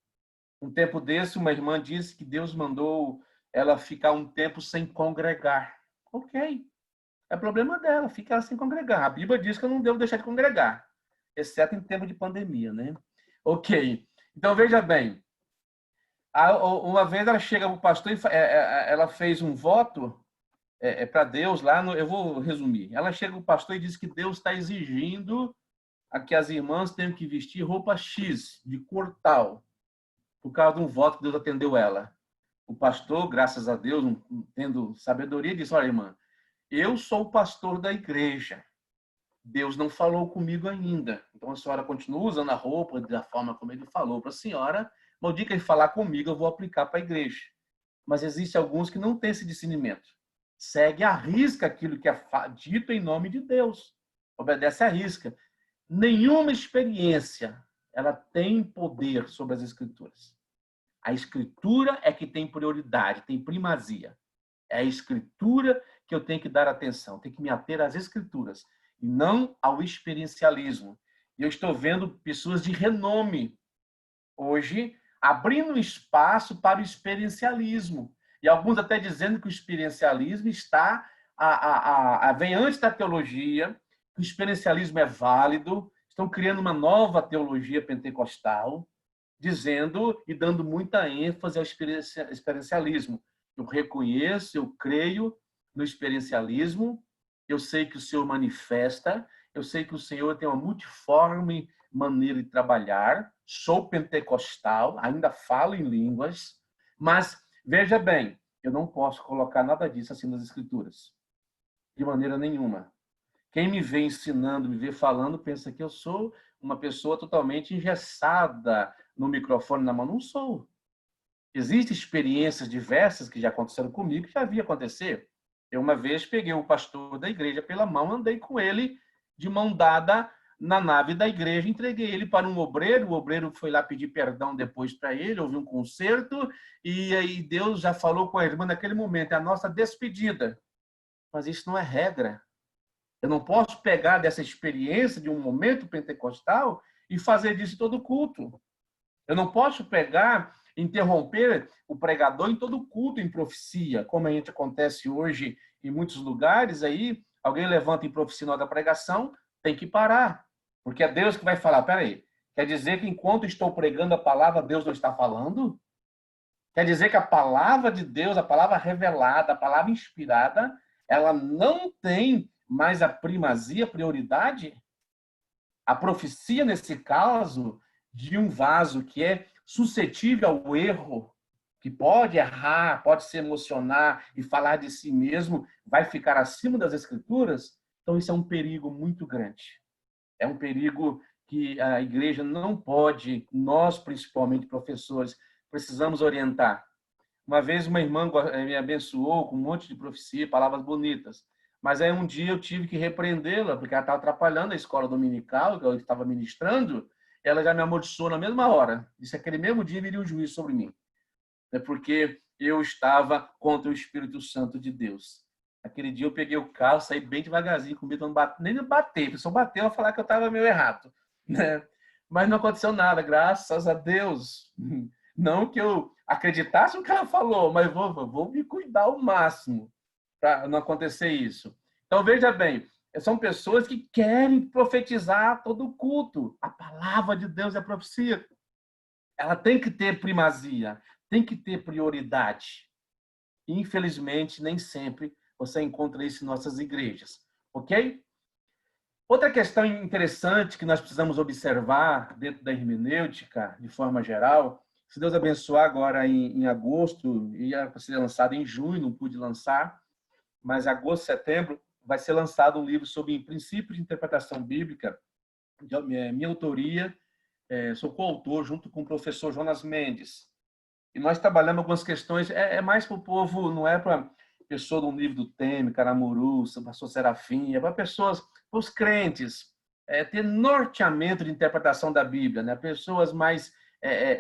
Speaker 2: Um tempo desse, uma irmã disse que Deus mandou ela ficar um tempo sem congregar. Ok. É problema dela, fica ela sem congregar. A Bíblia diz que eu não devo deixar de congregar, exceto em tempo de pandemia, né? Ok. Então, veja bem. Uma vez ela chega para o pastor e ela fez um voto para Deus lá, eu vou resumir. Ela chega para o pastor e diz que Deus está exigindo que as irmãs tenham que vestir roupa X, de cor tal, por causa de um voto que Deus atendeu ela. O pastor, graças a Deus, tendo sabedoria, disse, olha, irmã, eu sou o pastor da igreja. Deus não falou comigo ainda. Então a senhora continua usando a roupa da forma como ele falou para a senhora, mas o dia que ele falar comigo, eu vou aplicar para a igreja. Mas existem alguns que não têm esse discernimento. Segue à risca aquilo que é dito em nome de Deus. Obedece à risca. Nenhuma experiência ela tem poder sobre as Escrituras. A Escritura é que tem prioridade, tem primazia. É a Escritura que eu tenho que dar atenção, tenho que me ater às Escrituras e não ao experiencialismo. E eu estou vendo pessoas de renome hoje abrindo espaço para o experiencialismo. E alguns até dizendo que o experiencialismo vem antes da teologia, que o experiencialismo é válido, estão criando uma nova teologia pentecostal, dizendo e dando muita ênfase ao experiencialismo. Eu reconheço, eu creio no experiencialismo, eu sei que o Senhor manifesta, eu sei que o Senhor tem uma multiforme maneira de trabalhar, sou pentecostal, ainda falo em línguas, mas, veja bem, eu não posso colocar nada disso assim nas Escrituras, de maneira nenhuma. Quem me vê ensinando, me vê falando, pensa que eu sou uma pessoa totalmente engessada no microfone na mão. Não sou. Existem experiências diversas que já aconteceram comigo, que já havia acontecer. Eu, uma vez, peguei o pastor da igreja pela mão, andei com ele de mão dada na nave da igreja, entreguei ele para um obreiro, o obreiro foi lá pedir perdão depois para ele, houve um concerto, e aí Deus já falou com a irmã naquele momento, é a nossa despedida. Mas isso não é regra. Eu não posso pegar dessa experiência de um momento pentecostal e fazer disso todo culto. Eu não posso pegar, interromper o pregador em todo culto em profecia, como a gente acontece hoje em muitos lugares, aí alguém levanta em profecia na hora da pregação, tem que parar, porque é Deus que vai falar. Peraí, quer dizer que enquanto estou pregando a palavra, Deus não está falando? Quer dizer que a palavra de Deus, a palavra revelada, a palavra inspirada, ela não tem mais a primazia, a prioridade? A profecia, nesse caso, de um vaso que é suscetível ao erro, que pode errar, pode se emocionar e falar de si mesmo, vai ficar acima das Escrituras, então isso é um perigo muito grande. É um perigo que a igreja não pode, nós principalmente professores, precisamos orientar. Uma vez uma irmã me abençoou com um monte de profecia, palavras bonitas, mas aí um dia eu tive que repreendê-la, porque ela estava atrapalhando a escola dominical que eu estava ministrando, ela já me amaldiçoou na mesma hora. Disse que aquele mesmo dia viria um juízo sobre mim, né? Porque eu estava contra o Espírito Santo de Deus. Aquele dia eu peguei o carro, saí bem devagarzinho, com medo de não bater, nem bater, a pessoa bateu a falar que eu estava meio errado, né? Mas não aconteceu nada, graças a Deus. Não que eu acreditasse no que ela falou, mas vou me cuidar ao máximo para não acontecer isso. Então, veja bem, são pessoas que querem profetizar todo o culto. A palavra de Deus é profecia. Ela tem que ter primazia, tem que ter prioridade. Infelizmente, nem sempre você encontra isso em nossas igrejas, ok? Outra questão interessante que nós precisamos observar dentro da hermenêutica, de forma geral, se Deus abençoar agora em agosto, ia ser lançado em junho, não pude lançar, mas agosto, setembro, vai ser lançado um livro sobre princípios de interpretação bíblica, de minha autoria, sou coautor junto com o professor Jonas Mendes. E nós trabalhamos algumas questões, mais para o povo, não é para pessoa do livro do Temer, Caramuru, pastor Serafim, é para pessoas, para os crentes, ter norteamento de interpretação da Bíblia, né? Pessoas mais,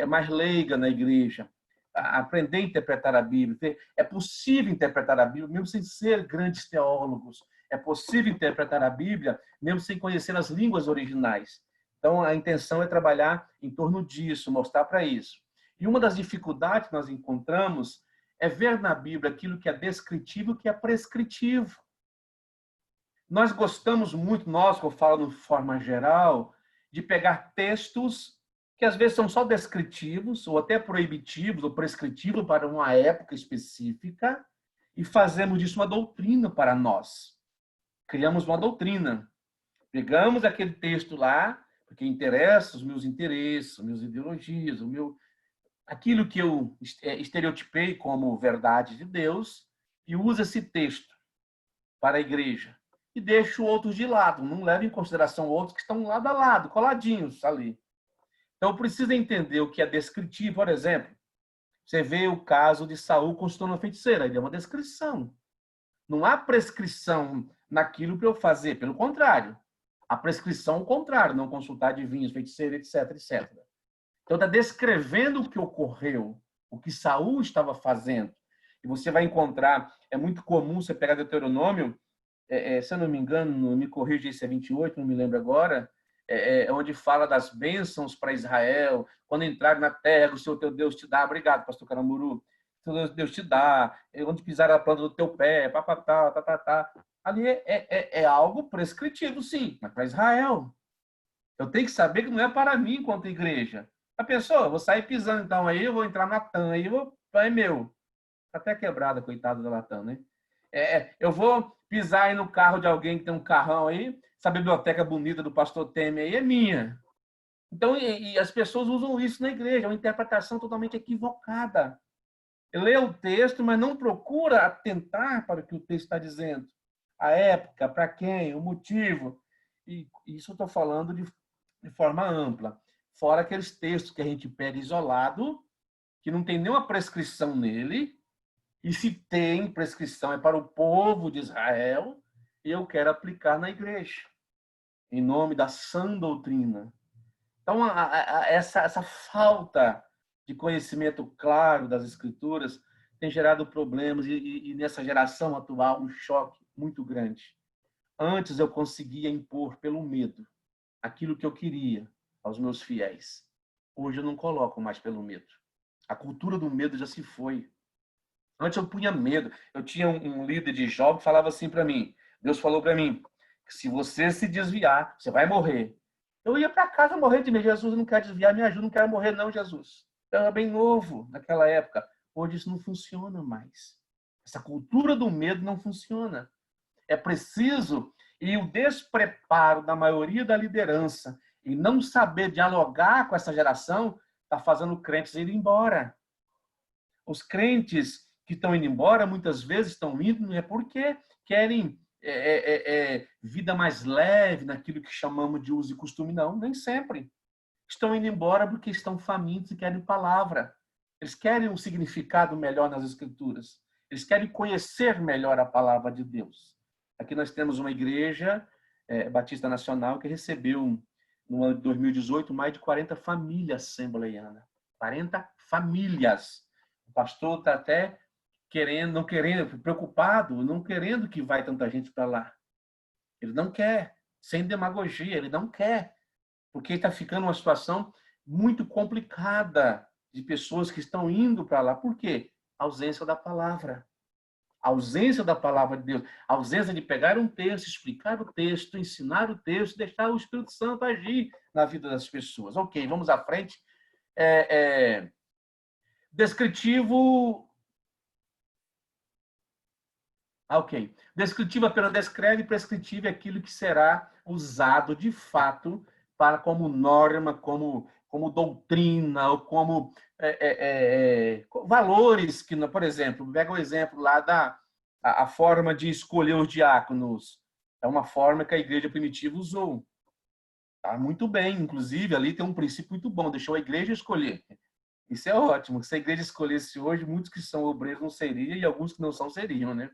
Speaker 2: mais leigas na igreja, aprender a interpretar a Bíblia. É possível interpretar a Bíblia, mesmo sem ser grandes teólogos. É possível interpretar a Bíblia, mesmo sem conhecer as línguas originais. Então, a intenção é trabalhar em torno disso, mostrar para isso. E uma das dificuldades que nós encontramos é ver na Bíblia aquilo que é descritivo e o que é prescritivo. Nós gostamos muito, nós, que eu falo de forma geral, de pegar textos que às vezes são só descritivos, ou até proibitivos, ou prescritivos para uma época específica, e fazemos disso uma doutrina para nós. Criamos uma doutrina. Pegamos aquele texto lá, porque interessa os meus interesses, as minhas ideologias, aquilo que eu estereotipei como verdade de Deus, e uso esse texto para a igreja. E deixo outros de lado, não levo em consideração outros que estão lado a lado, coladinhos ali. Então, precisa entender o que é descritivo. Por exemplo, você vê o caso de Saul consultando uma feiticeira, ele é uma descrição. Não há prescrição naquilo para eu fazer, pelo contrário. A prescrição é o contrário, não consultar adivinhos, feiticeira, etc, etc. Então, está descrevendo o que ocorreu, o que Saul estava fazendo. E você vai encontrar, é muito comum você pegar Deuteronômio, se eu não me engano, me corrija se é 28, não me lembro agora, onde fala das bênçãos para Israel, quando entrar na terra, o Senhor teu Deus te dá, obrigado, pastor Caramuru, o Senhor Deus te dá, onde pisar a planta do teu pé, tá. Ali é algo prescritivo, sim, mas para Israel. Eu tenho que saber que não é para mim enquanto igreja. A pessoa, eu vou sair pisando, então aí eu vou entrar na TAM, aí é meu. Tá até quebrada, coitada da Latam, né? Eu vou pisar aí no carro de alguém que tem um carrão aí, essa biblioteca bonita do pastor Temer aí é minha. Então, e as pessoas usam isso na igreja, é uma interpretação totalmente equivocada. Lê o texto, mas não procura atentar para o que o texto está dizendo. A época, para quem, o motivo. E isso eu estou falando de forma ampla. Fora aqueles textos que a gente pega isolado, que não tem nenhuma prescrição nele, e se tem prescrição é para o povo de Israel, e eu quero aplicar na igreja, em nome da sã doutrina. Então, essa falta de conhecimento claro das Escrituras tem gerado problemas, e nessa geração atual, um choque muito grande. Antes eu conseguia impor pelo medo aquilo que eu queria aos meus fiéis. Hoje eu não coloco mais pelo medo. A cultura do medo já se foi. Antes eu punha medo. Eu tinha um líder de jovem que falava assim para mim. Deus falou para mim que se você se desviar, você vai morrer. Eu ia para casa morrer de medo. Jesus, não quer desviar, me ajuda, não quero morrer não, Jesus. Eu era bem novo naquela época. Hoje isso não funciona mais. Essa cultura do medo não funciona. É preciso, e o despreparo da maioria da liderança e não saber dialogar com essa geração está fazendo crentes ir embora. Os crentes que estão indo embora, muitas vezes estão indo, não é porque querem vida mais leve, naquilo que chamamos de uso e costume, não, nem sempre. Estão indo embora porque estão famintos e querem palavra. Eles querem um significado melhor nas Escrituras. Eles querem conhecer melhor a palavra de Deus. Aqui nós temos uma igreja Batista Nacional que recebeu, no ano de 2018, mais de 40 famílias assembleianas. 40 famílias. O pastor está até não querendo, preocupado, não querendo que vai tanta gente para lá. Ele não quer, sem demagogia, ele não quer, porque está ficando uma situação muito complicada de pessoas que estão indo para lá. Por quê? A ausência da palavra. A ausência da palavra de Deus. A ausência de pegar um texto, explicar o texto, ensinar o texto, deixar o Espírito Santo agir na vida das pessoas. Ok, vamos à frente. Descritivo. Ok. Descritivo apenas descreve, prescritivo é aquilo que será usado de fato para como norma, como doutrina, ou como valores que, por exemplo, pega o exemplo lá a forma de escolher os diáconos. É uma forma que a igreja primitiva usou. Tá muito bem, inclusive ali tem um princípio muito bom, deixou a igreja escolher. Isso é ótimo. Se a igreja escolhesse hoje, muitos que são obreiros não seriam e alguns que não são seriam, né?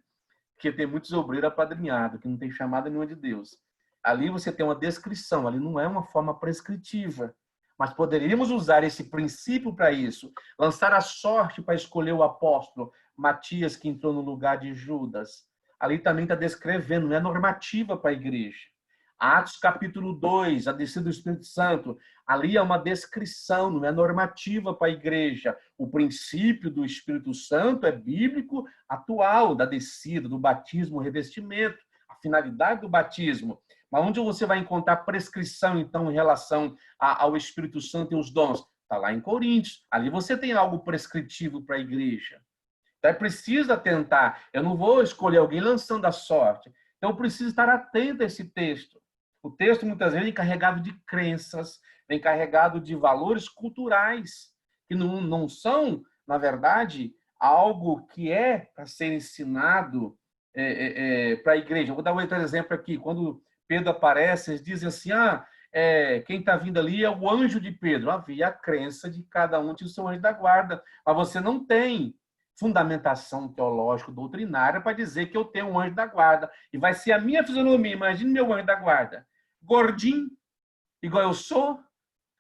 Speaker 2: Porque tem muitos obreiros apadrinhados, que não tem chamada nenhuma de Deus. Ali você tem uma descrição, ali não é uma forma prescritiva. Mas poderíamos usar esse princípio para isso. Lançar a sorte para escolher o apóstolo, Matias, que entrou no lugar de Judas. Ali também está descrevendo, não é normativa para a igreja. Atos capítulo 2, a descida do Espírito Santo. Ali é uma descrição, não é normativa para a igreja. O princípio do Espírito Santo é bíblico, atual, da descida, do batismo, o revestimento, a finalidade do batismo. Mas onde você vai encontrar prescrição, então, em relação ao Espírito Santo e os dons? Está lá em Coríntios. Ali você tem algo prescritivo para a igreja. Então, é preciso atentar. Eu não vou escolher alguém lançando a sorte. Então, eu preciso estar atento a esse texto. O texto, muitas vezes, é encarregado de crenças, é encarregado de valores culturais, que não são, na verdade, algo que é para ser ensinado para a igreja. Eu vou dar um outro exemplo aqui. Quando Pedro aparece, eles dizem assim, quem está vindo ali é o anjo de Pedro. Havia a crença de cada um tinha o seu anjo da guarda, mas você não tem fundamentação teológica, doutrinária, para dizer que eu tenho um anjo da guarda. E vai ser a minha fisionomia. Imagine meu anjo da guarda. Gordinho, igual eu sou.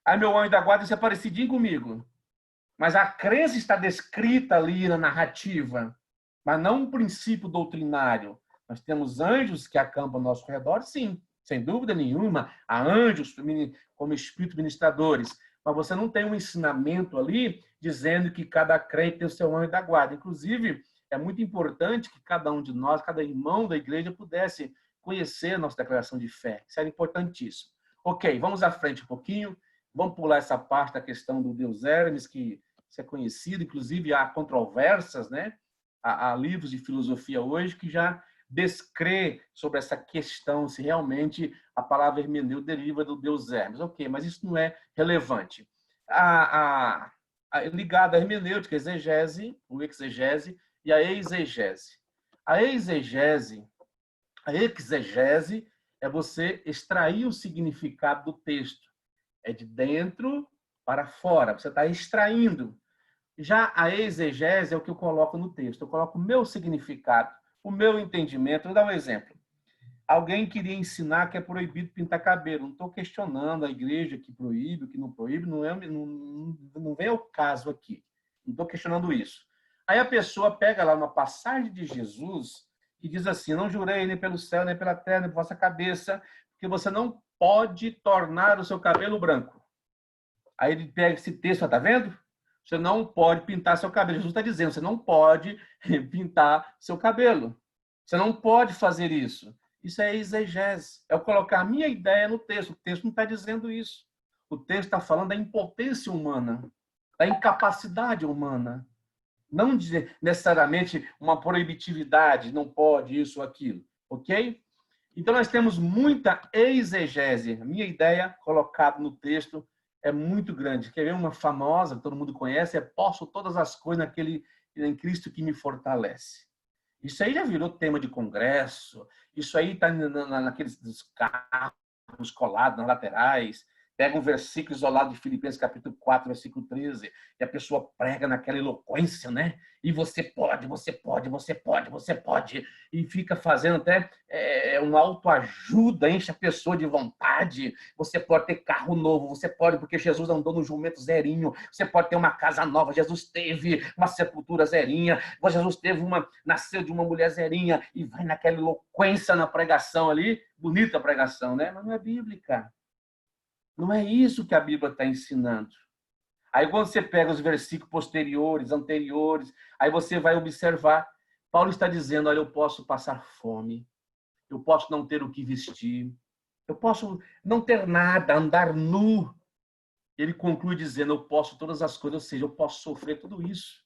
Speaker 2: Aí meu anjo da guarda é parecidinho comigo. Mas a crença está descrita ali na narrativa, mas não um princípio doutrinário. Nós temos anjos que acampam ao nosso redor, sim, sem dúvida nenhuma. Há anjos como espíritos ministradores. Mas você não tem um ensinamento ali dizendo que cada crente tem o seu anjo da guarda. Inclusive, é muito importante que cada um de nós, cada irmão da igreja, pudesse conhecer a nossa declaração de fé. Isso era importantíssimo. Ok, vamos à frente um pouquinho. Vamos pular essa parte da questão do Deus Hermes, que isso é conhecido. Inclusive, há controvérsias, né? Há livros de filosofia hoje que já descrê sobre essa questão, se realmente a palavra hermeneu deriva do Deus Hermes. Ok, mas isso não é relevante. Ligado à hermenêutica, a exegese, o exegese e a exegese. A exegese é você extrair o significado do texto. É de dentro para fora. Você está extraindo. Já a exegese é o que eu coloco no texto. Eu coloco o meu significado, o meu entendimento. Vou dar um exemplo. Alguém queria ensinar que é proibido pintar cabelo. Não estou questionando a igreja que proíbe, que não proíbe. Não vem ao caso aqui. Não estou questionando isso. Aí a pessoa pega lá uma passagem de Jesus e diz assim, não jurei nem pelo céu, nem pela terra, nem por vossa cabeça, que você não pode tornar o seu cabelo branco. Aí ele pega esse texto, está vendo? Você não pode pintar seu cabelo. Jesus está dizendo, você não pode pintar seu cabelo. Você não pode fazer isso. Isso é exegese. É eu colocar a minha ideia no texto. O texto não está dizendo isso. O texto está falando da impotência humana, da incapacidade humana. Não necessariamente uma proibitividade, não pode isso ou aquilo. Ok? Então, nós temos muita exegese. A minha ideia, colocada no texto, é muito grande. Quer ver uma famosa, que todo mundo conhece, é posso todas as coisas naquele em Cristo que me fortalece. Isso aí já virou tema de congresso, isso aí está naqueles carros colados nas laterais. Pega um versículo isolado de Filipenses capítulo 4, versículo 13, e a pessoa prega naquela eloquência, né? E você pode, você pode, você pode, você pode. E fica fazendo até uma autoajuda, enche a pessoa de vontade. Você pode ter carro novo, você pode, porque Jesus andou no jumento zerinho. Você pode ter uma casa nova, Jesus teve uma sepultura zerinha. Jesus nasceu de uma mulher zerinha, e vai naquela eloquência na pregação ali. Bonita a pregação, né? Mas não é bíblica. Não é isso que a Bíblia está ensinando. Aí quando você pega os versículos posteriores, anteriores, aí você vai observar, Paulo está dizendo, olha, eu posso passar fome, eu posso não ter o que vestir, eu posso não ter nada, andar nu. Ele conclui dizendo, eu posso todas as coisas, ou seja, eu posso sofrer tudo isso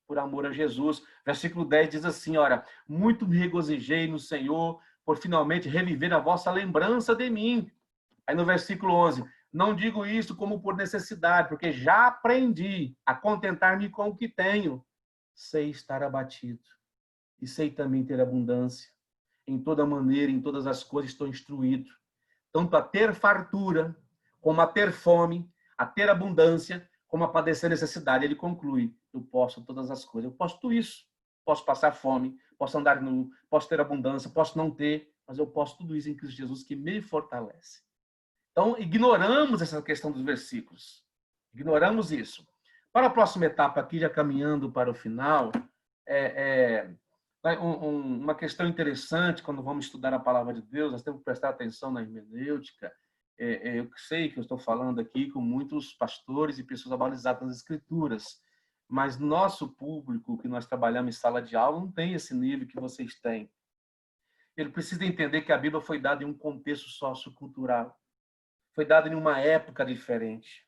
Speaker 2: por amor a Jesus. Versículo 10 diz assim, olha, muito me regozijei no Senhor por finalmente reviver a vossa lembrança de mim. Aí no versículo 11, não digo isso como por necessidade, porque já aprendi a contentar-me com o que tenho. Sei estar abatido e sei também ter abundância. Em toda maneira, em todas as coisas estou instruído, tanto a ter fartura, como a ter fome, a ter abundância, como a padecer necessidade. Ele conclui, eu posso todas as coisas, eu posso tudo isso. Posso passar fome, posso andar nu, posso ter abundância, posso não ter, mas eu posso tudo isso em Cristo Jesus que me fortalece. Então, ignoramos essa questão dos versículos. Ignoramos isso. Para a próxima etapa aqui, já caminhando para o final, uma questão interessante quando vamos estudar a palavra de Deus, nós temos que prestar atenção na hermenêutica. Eu sei que eu estou falando aqui com muitos pastores e pessoas abalizadas nas escrituras, mas nosso público, que nós trabalhamos em sala de aula, não tem esse nível que vocês têm. Ele precisa entender que a Bíblia foi dada em um contexto sociocultural. Foi dado em uma época diferente,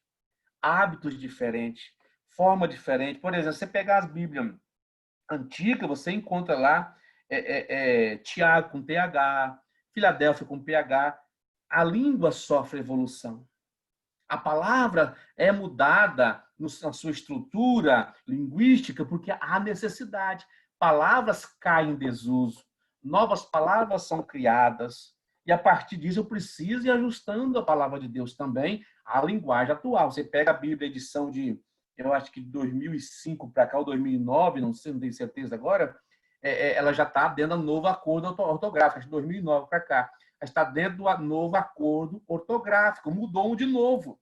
Speaker 2: hábitos diferentes, forma diferente. Por exemplo, você pegar as Bíblias antigas, você encontra lá Tiago com TH, Filadélfia com PH. A língua sofre evolução. A palavra é mudada na sua estrutura linguística porque há necessidade. Palavras caem em desuso, novas palavras são criadas. E a partir disso eu preciso ir ajustando a palavra de Deus também à linguagem atual. Você pega a Bíblia, edição de, eu acho que de 2005 para cá, ou 2009, não sei, não tenho certeza agora, ela já está dentro do novo acordo ortográfico, acho que 2009 para cá. Ela está dentro do novo acordo ortográfico, mudou de novo.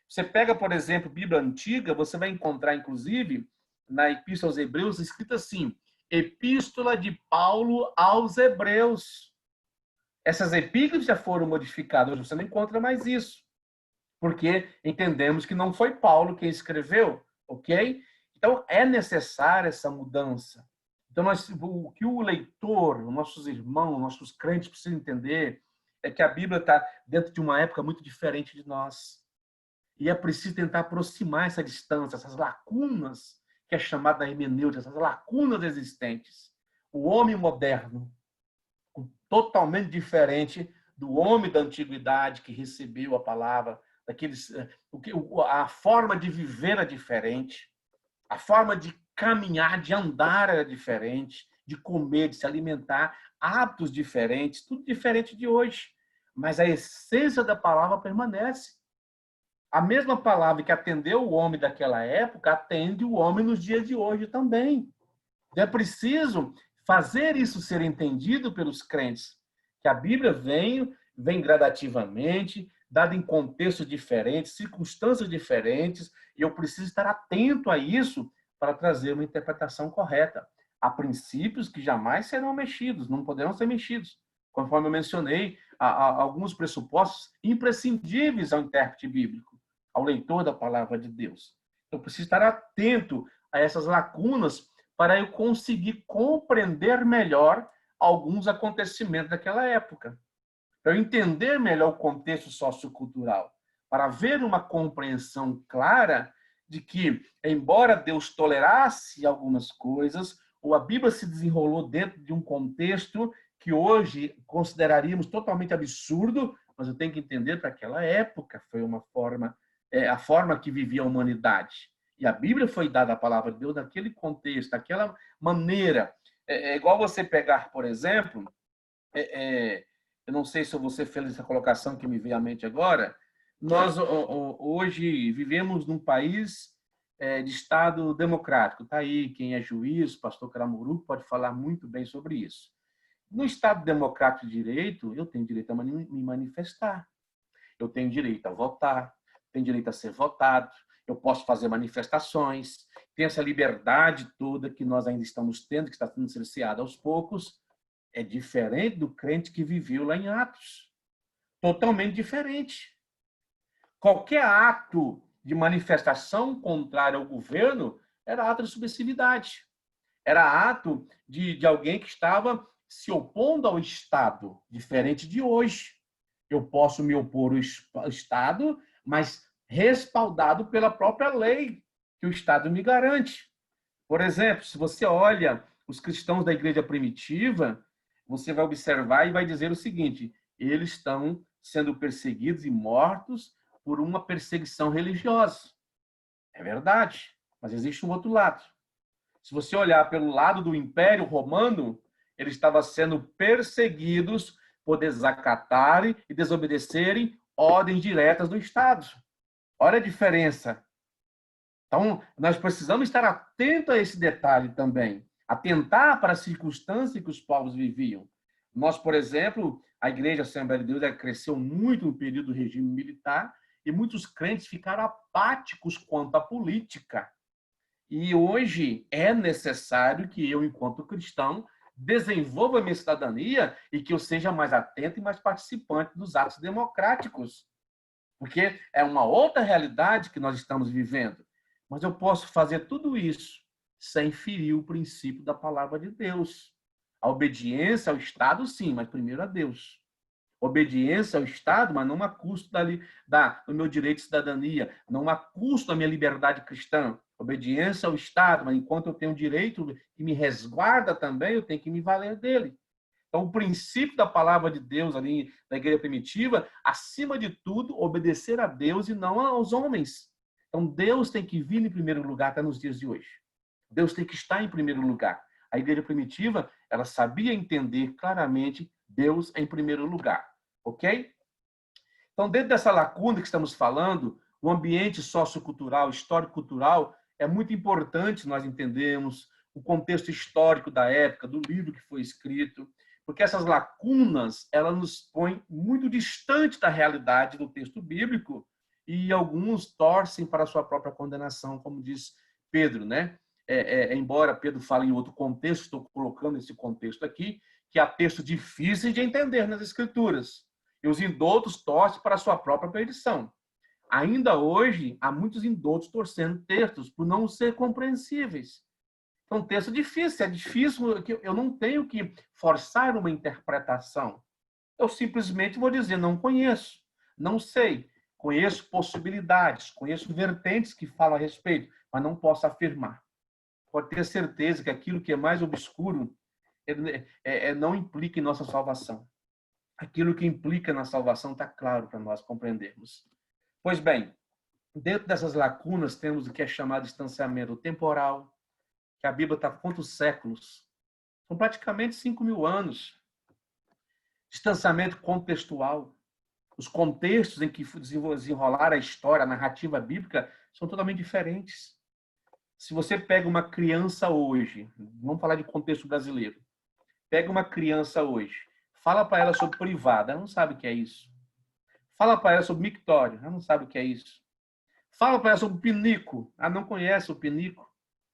Speaker 2: Você pega, por exemplo, Bíblia Antiga, você vai encontrar, inclusive, na Epístola aos Hebreus, escrito assim, Epístola de Paulo aos Hebreus. Essas epígrafes já foram modificadas, hoje você não encontra mais isso, porque entendemos que não foi Paulo quem escreveu, ok? Então, é necessária essa mudança. Então, o que o leitor, os nossos irmãos, nossos crentes precisam entender é que a Bíblia está dentro de uma época muito diferente de nós. E é preciso tentar aproximar essa distância, essas lacunas, que é chamada hermenêutica, essas lacunas existentes. O homem moderno, totalmente diferente do homem da antiguidade que recebeu a palavra, a forma de viver era diferente, a forma de caminhar, de andar era diferente, de comer, de se alimentar, hábitos diferentes, tudo diferente de hoje. Mas a essência da palavra permanece. A mesma palavra que atendeu o homem daquela época atende o homem nos dias de hoje também. Então é preciso fazer isso ser entendido pelos crentes, que a Bíblia vem gradativamente, dada em contextos diferentes, circunstâncias diferentes, e eu preciso estar atento a isso para trazer uma interpretação correta. Há princípios que jamais serão mexidos, não poderão ser mexidos. Conforme eu mencionei, há alguns pressupostos imprescindíveis ao intérprete bíblico, ao leitor da palavra de Deus. Eu preciso estar atento a essas lacunas para eu conseguir compreender melhor alguns acontecimentos daquela época. Para eu entender melhor o contexto sociocultural. Para haver uma compreensão clara de que, embora Deus tolerasse algumas coisas, ou a Bíblia se desenrolou dentro de um contexto que hoje consideraríamos totalmente absurdo, mas eu tenho que entender para aquela época foi uma forma, a forma que vivia a humanidade. E a Bíblia foi dada a palavra de Deus naquele contexto, daquela maneira. É igual você pegar, por exemplo, eu não sei se você fez essa colocação que me veio à mente agora, nós hoje vivemos num país de Estado democrático. Está aí quem é juiz, pastor Caramuru, pode falar muito bem sobre isso. No Estado democrático de direito, eu tenho direito a me manifestar, eu tenho direito a votar, tenho direito a ser votado, eu posso fazer manifestações, tem essa liberdade toda que nós ainda estamos tendo, que está sendo cerceada aos poucos. É diferente do crente que viveu lá em Atos. Totalmente diferente. Qualquer ato de manifestação contrária ao governo era ato de subversividade. Era ato de alguém que estava se opondo ao Estado, diferente de hoje. Eu posso me opor ao Estado, mas respaldado pela própria lei que o Estado me garante. Por exemplo, se você olha os cristãos da igreja primitiva, você vai observar e vai dizer o seguinte: eles estão sendo perseguidos e mortos por uma perseguição religiosa. É verdade, mas existe um outro lado. Se você olhar pelo lado do Império Romano, eles estavam sendo perseguidos por desacatarem e desobedecerem ordens diretas do Estado. Olha a diferença. Então, nós precisamos estar atentos a esse detalhe também, atentar para as circunstâncias que os povos viviam. Nós, por exemplo, a Igreja Assembleia de Deus cresceu muito no período do regime militar e muitos crentes ficaram apáticos quanto à política. E hoje é necessário que eu, enquanto cristão, desenvolva a minha cidadania e que eu seja mais atento e mais participante dos atos democráticos. Porque é uma outra realidade que nós estamos vivendo. Mas eu posso fazer tudo isso sem ferir o princípio da palavra de Deus. A obediência ao Estado, sim, mas primeiro a Deus. Obediência ao Estado, mas não a custo do meu direito de cidadania, não a custo da minha liberdade cristã. Obediência ao Estado, mas enquanto eu tenho direito que me resguarda também, eu tenho que me valer dele. Então, o princípio da palavra de Deus ali da igreja primitiva, acima de tudo, obedecer a Deus e não aos homens. Então, Deus tem que vir em primeiro lugar até nos dias de hoje. Deus tem que estar em primeiro lugar. A igreja primitiva, ela sabia entender claramente Deus em primeiro lugar. Ok? Então, dentro dessa lacuna que estamos falando, o ambiente sociocultural, histórico-cultural, é muito importante nós entendermos o contexto histórico da época, do livro que foi escrito, porque essas lacunas, elas nos põem muito distante da realidade do texto bíblico e alguns torcem para a sua própria condenação, como diz Pedro, né? Embora Pedro fale em outro contexto, estou colocando esse contexto aqui, que há textos difíceis de entender nas Escrituras. E os indoutos torcem para a sua própria perdição. Ainda hoje, há muitos indoutos torcendo textos por não ser compreensíveis. É um texto difícil, é difícil, eu não tenho que forçar uma interpretação. Eu simplesmente vou dizer, não conheço, não sei, conheço possibilidades, conheço vertentes que falam a respeito, mas não posso afirmar. Pode ter certeza que aquilo que é mais obscuro não implica em nossa salvação. Aquilo que implica na salvação está claro para nós compreendermos. Pois bem, dentro dessas lacunas temos o que é chamado de distanciamento temporal, que a Bíblia está há quantos séculos? São praticamente 5.000 anos. Distanciamento contextual. Os contextos em que desenrolar a história, a narrativa bíblica, são totalmente diferentes. Se você pega uma criança hoje, vamos falar de contexto brasileiro, pega uma criança hoje, fala para ela sobre privada, ela não sabe o que é isso. Fala para ela sobre mictório, ela não sabe o que é isso. Fala para ela sobre pinico, ela não conhece o pinico.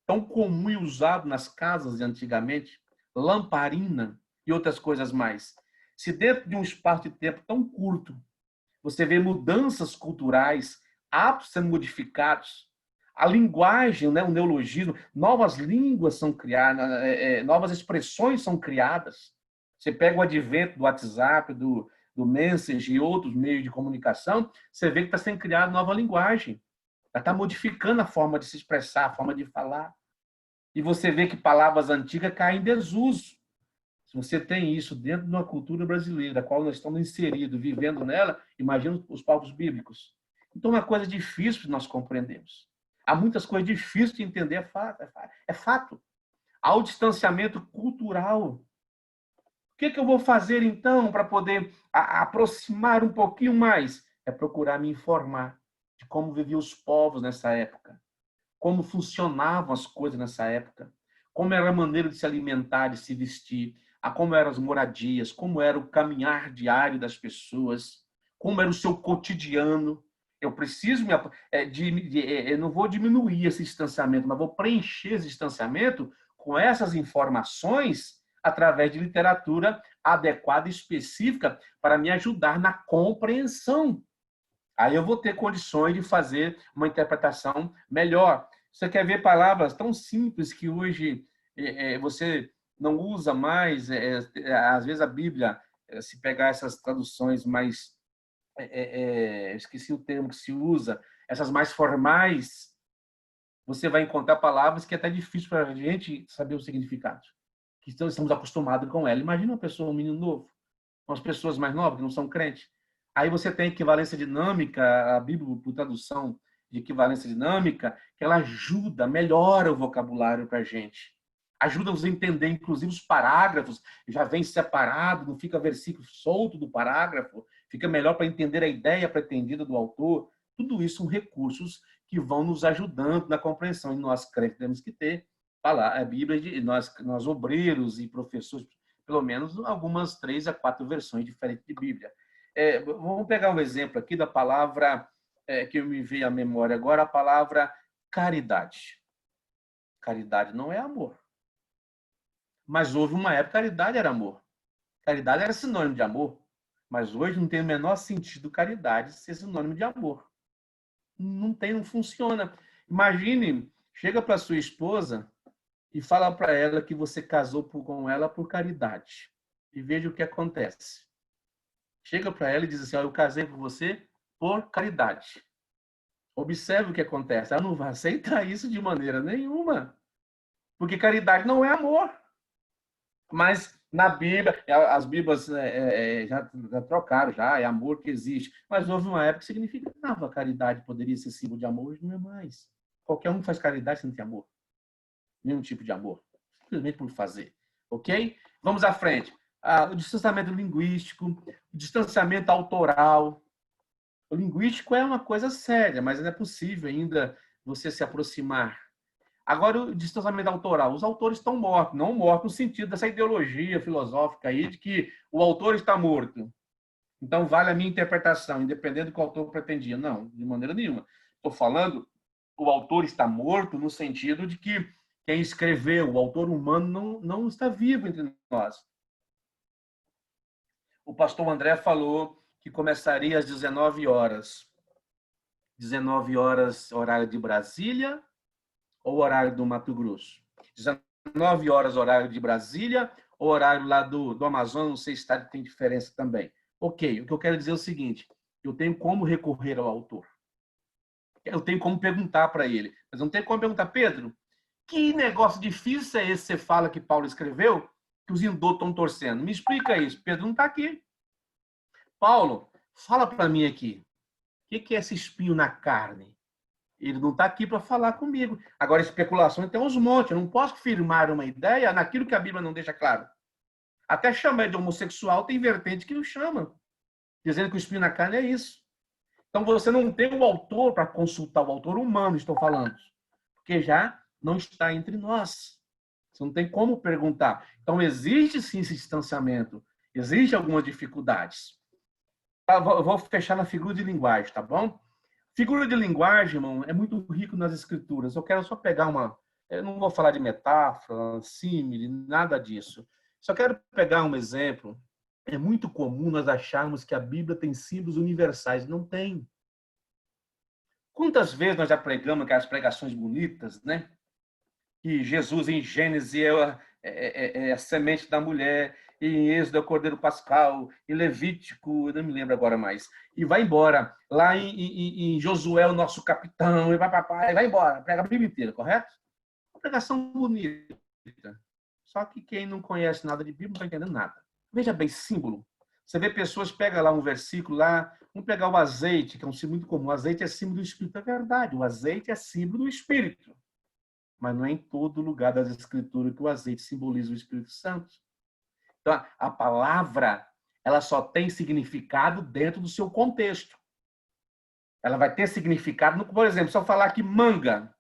Speaker 2: Tão comum e usado nas casas de antigamente, lamparina e outras coisas mais. Se dentro de um espaço de tempo tão curto, você vê mudanças culturais, hábitos sendo modificados, a linguagem, né, o neologismo, novas línguas são criadas, novas expressões são criadas. Você pega o advento do WhatsApp, do Messenger e outros meios de comunicação, você vê que está sendo criada nova linguagem. Está modificando a forma de se expressar, a forma de falar. E você vê que palavras antigas caem em desuso. Se você tem isso dentro de uma cultura brasileira, a qual nós estamos inseridos, vivendo nela, imagina os povos bíblicos. Então, é uma coisa difícil de nós compreendermos. Há muitas coisas difíceis de entender, é fato. Há o distanciamento cultural. O que eu vou fazer, então, para poder aproximar um pouquinho mais? É procurar me informar de como viviam os povos nessa época, como funcionavam as coisas nessa época, como era a maneira de se alimentar, de se vestir, como eram as moradias, como era o caminhar diário das pessoas, como era o seu cotidiano. Eu preciso eu não vou diminuir esse distanciamento, mas vou preencher esse distanciamento com essas informações através de literatura adequada e específica para me ajudar na compreensão. Aí eu vou ter condições de fazer uma interpretação melhor. Você quer ver palavras tão simples que hoje você não usa mais? Às vezes a Bíblia, se pegar essas traduções mais... esqueci o termo que se usa, essas mais formais, você vai encontrar palavras que é até difícil para a gente saber o significado, que estamos acostumados com ela. Imagina uma pessoa, um menino novo, umas pessoas mais novas que não são crentes. Aí você tem equivalência dinâmica, a Bíblia, por tradução de equivalência dinâmica, que ela ajuda, melhora o vocabulário para a gente. Ajuda-nos a entender, inclusive, os parágrafos, já vem separado, não fica versículo solto do parágrafo, fica melhor para entender a ideia pretendida do autor. Tudo isso são recursos que vão nos ajudando na compreensão. E nós, crentes, temos que ter a Bíblia, nós obreiros e professores, pelo menos algumas 3 a 4 versões diferentes de Bíblia. Vamos pegar um exemplo aqui da palavra que me veio à memória agora, a palavra caridade. Caridade não é amor. Mas houve uma época que caridade era amor. Caridade era sinônimo de amor. Mas hoje não tem o menor sentido caridade ser sinônimo de amor. Não tem, não funciona. Imagine, chega para sua esposa e fala para ela que você casou com ela por caridade. E veja o que acontece. Chega para ela e diz assim, eu casei com você por caridade. Observe o que acontece. Ela não vai aceitar isso de maneira nenhuma. Porque caridade não é amor. Mas na Bíblia, as Bíblias já trocaram, é amor que existe. Mas houve uma época que significava caridade, poderia ser símbolo de amor, hoje não é mais. Qualquer um faz caridade sem ter amor. Nenhum tipo de amor. Simplesmente por fazer. Ok? Vamos à frente. O distanciamento linguístico, o distanciamento autoral. O linguístico é uma coisa séria, mas não é possível ainda você se aproximar. Agora, o distanciamento autoral. Os autores estão mortos, não mortos no sentido dessa ideologia filosófica aí de que o autor está morto. Então, vale a minha interpretação, independente do que o autor pretendia. Não, de maneira nenhuma. Estou falando, o autor está morto no sentido de que quem escreveu, o autor humano, não está vivo entre nós. O pastor André falou que começaria às 19 horas. 19 horas, horário de Brasília ou horário do Mato Grosso? 19 horas, horário de Brasília ou horário lá do Amazonas, não sei se tem diferença também. Ok, o que eu quero dizer é o seguinte, eu tenho como recorrer ao autor. Eu tenho como perguntar para ele. Mas não tenho como perguntar, Pedro, que negócio difícil é esse que você fala que Paulo escreveu, que os hindus estão torcendo? Me explica isso. Pedro não está aqui. Paulo, fala para mim aqui. O que é esse espinho na carne? Ele não está aqui para falar comigo. Agora, especulações tem uns montes. Eu não posso firmar uma ideia naquilo que a Bíblia não deixa claro. Até chamar de homossexual tem vertente que o chama, dizendo que o espinho na carne é isso. Então, você não tem o autor para consultar, o autor humano, estou falando, porque já não está entre nós. Você não tem como perguntar. Então, existe sim esse distanciamento. Existem algumas dificuldades. Vou fechar na figura de linguagem, tá bom? Figura de linguagem, irmão, é muito rico nas escrituras. Eu quero só pegar uma... Eu não vou falar de metáfora, símile, nada disso. Só quero pegar um exemplo. É muito comum nós acharmos que a Bíblia tem símbolos universais. Não tem. Quantas vezes nós já pregamos aquelas pregações bonitas, né? Que Jesus, em Gênesis, é a semente da mulher, e em Êxodo é o Cordeiro Pascal, em Levítico, não me lembro agora mais, e vai embora. Lá em Josué, o nosso capitão, e vai embora, prega a Bíblia inteira, correto? Uma pregação bonita. Só que quem não conhece nada de Bíblia não está entendendo nada. Veja bem, símbolo. Você vê pessoas, pega lá um versículo lá,
Speaker 3: Vamos pegar o azeite, que é um símbolo muito comum. O azeite é símbolo do Espírito, é verdade. O azeite é símbolo do Espírito. Mas não é em todo lugar das Escrituras que o azeite simboliza o Espírito Santo. Então, a palavra, ela só tem significado dentro do seu contexto. Ela vai ter significado, por exemplo, se eu falar aqui manga,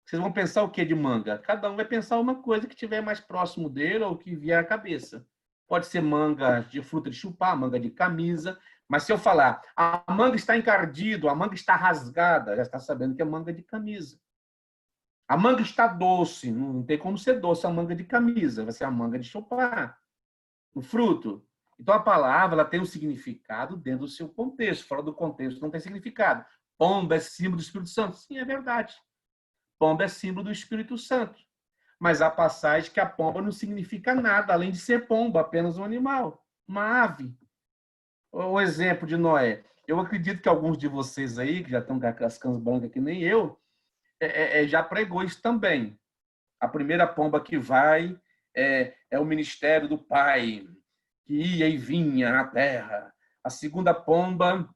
Speaker 3: vocês vão pensar o que de manga? Cada um vai pensar uma coisa que estiver mais próximo dele ou que vier à cabeça. Pode ser manga de fruta de chupar, manga de camisa, mas se eu falar a manga está encardida, a manga está rasgada, já está sabendo que é manga de camisa. A manga está doce, não tem como ser doce a manga de camisa, vai ser a manga de chupar, o fruto. Então a palavra ela tem um significado dentro do seu contexto, fora do contexto não tem significado. Pomba é símbolo do Espírito Santo? Sim, é verdade. Pomba é símbolo do Espírito Santo. Mas há passagem que a pomba não significa nada, além de ser pomba, apenas um animal, uma ave. O exemplo de Noé. Eu acredito que alguns de vocês aí, que já estão com as cães brancas que nem eu, já pregou isso também. A primeira pomba que vai é o ministério do Pai, que ia e vinha na terra. A segunda pomba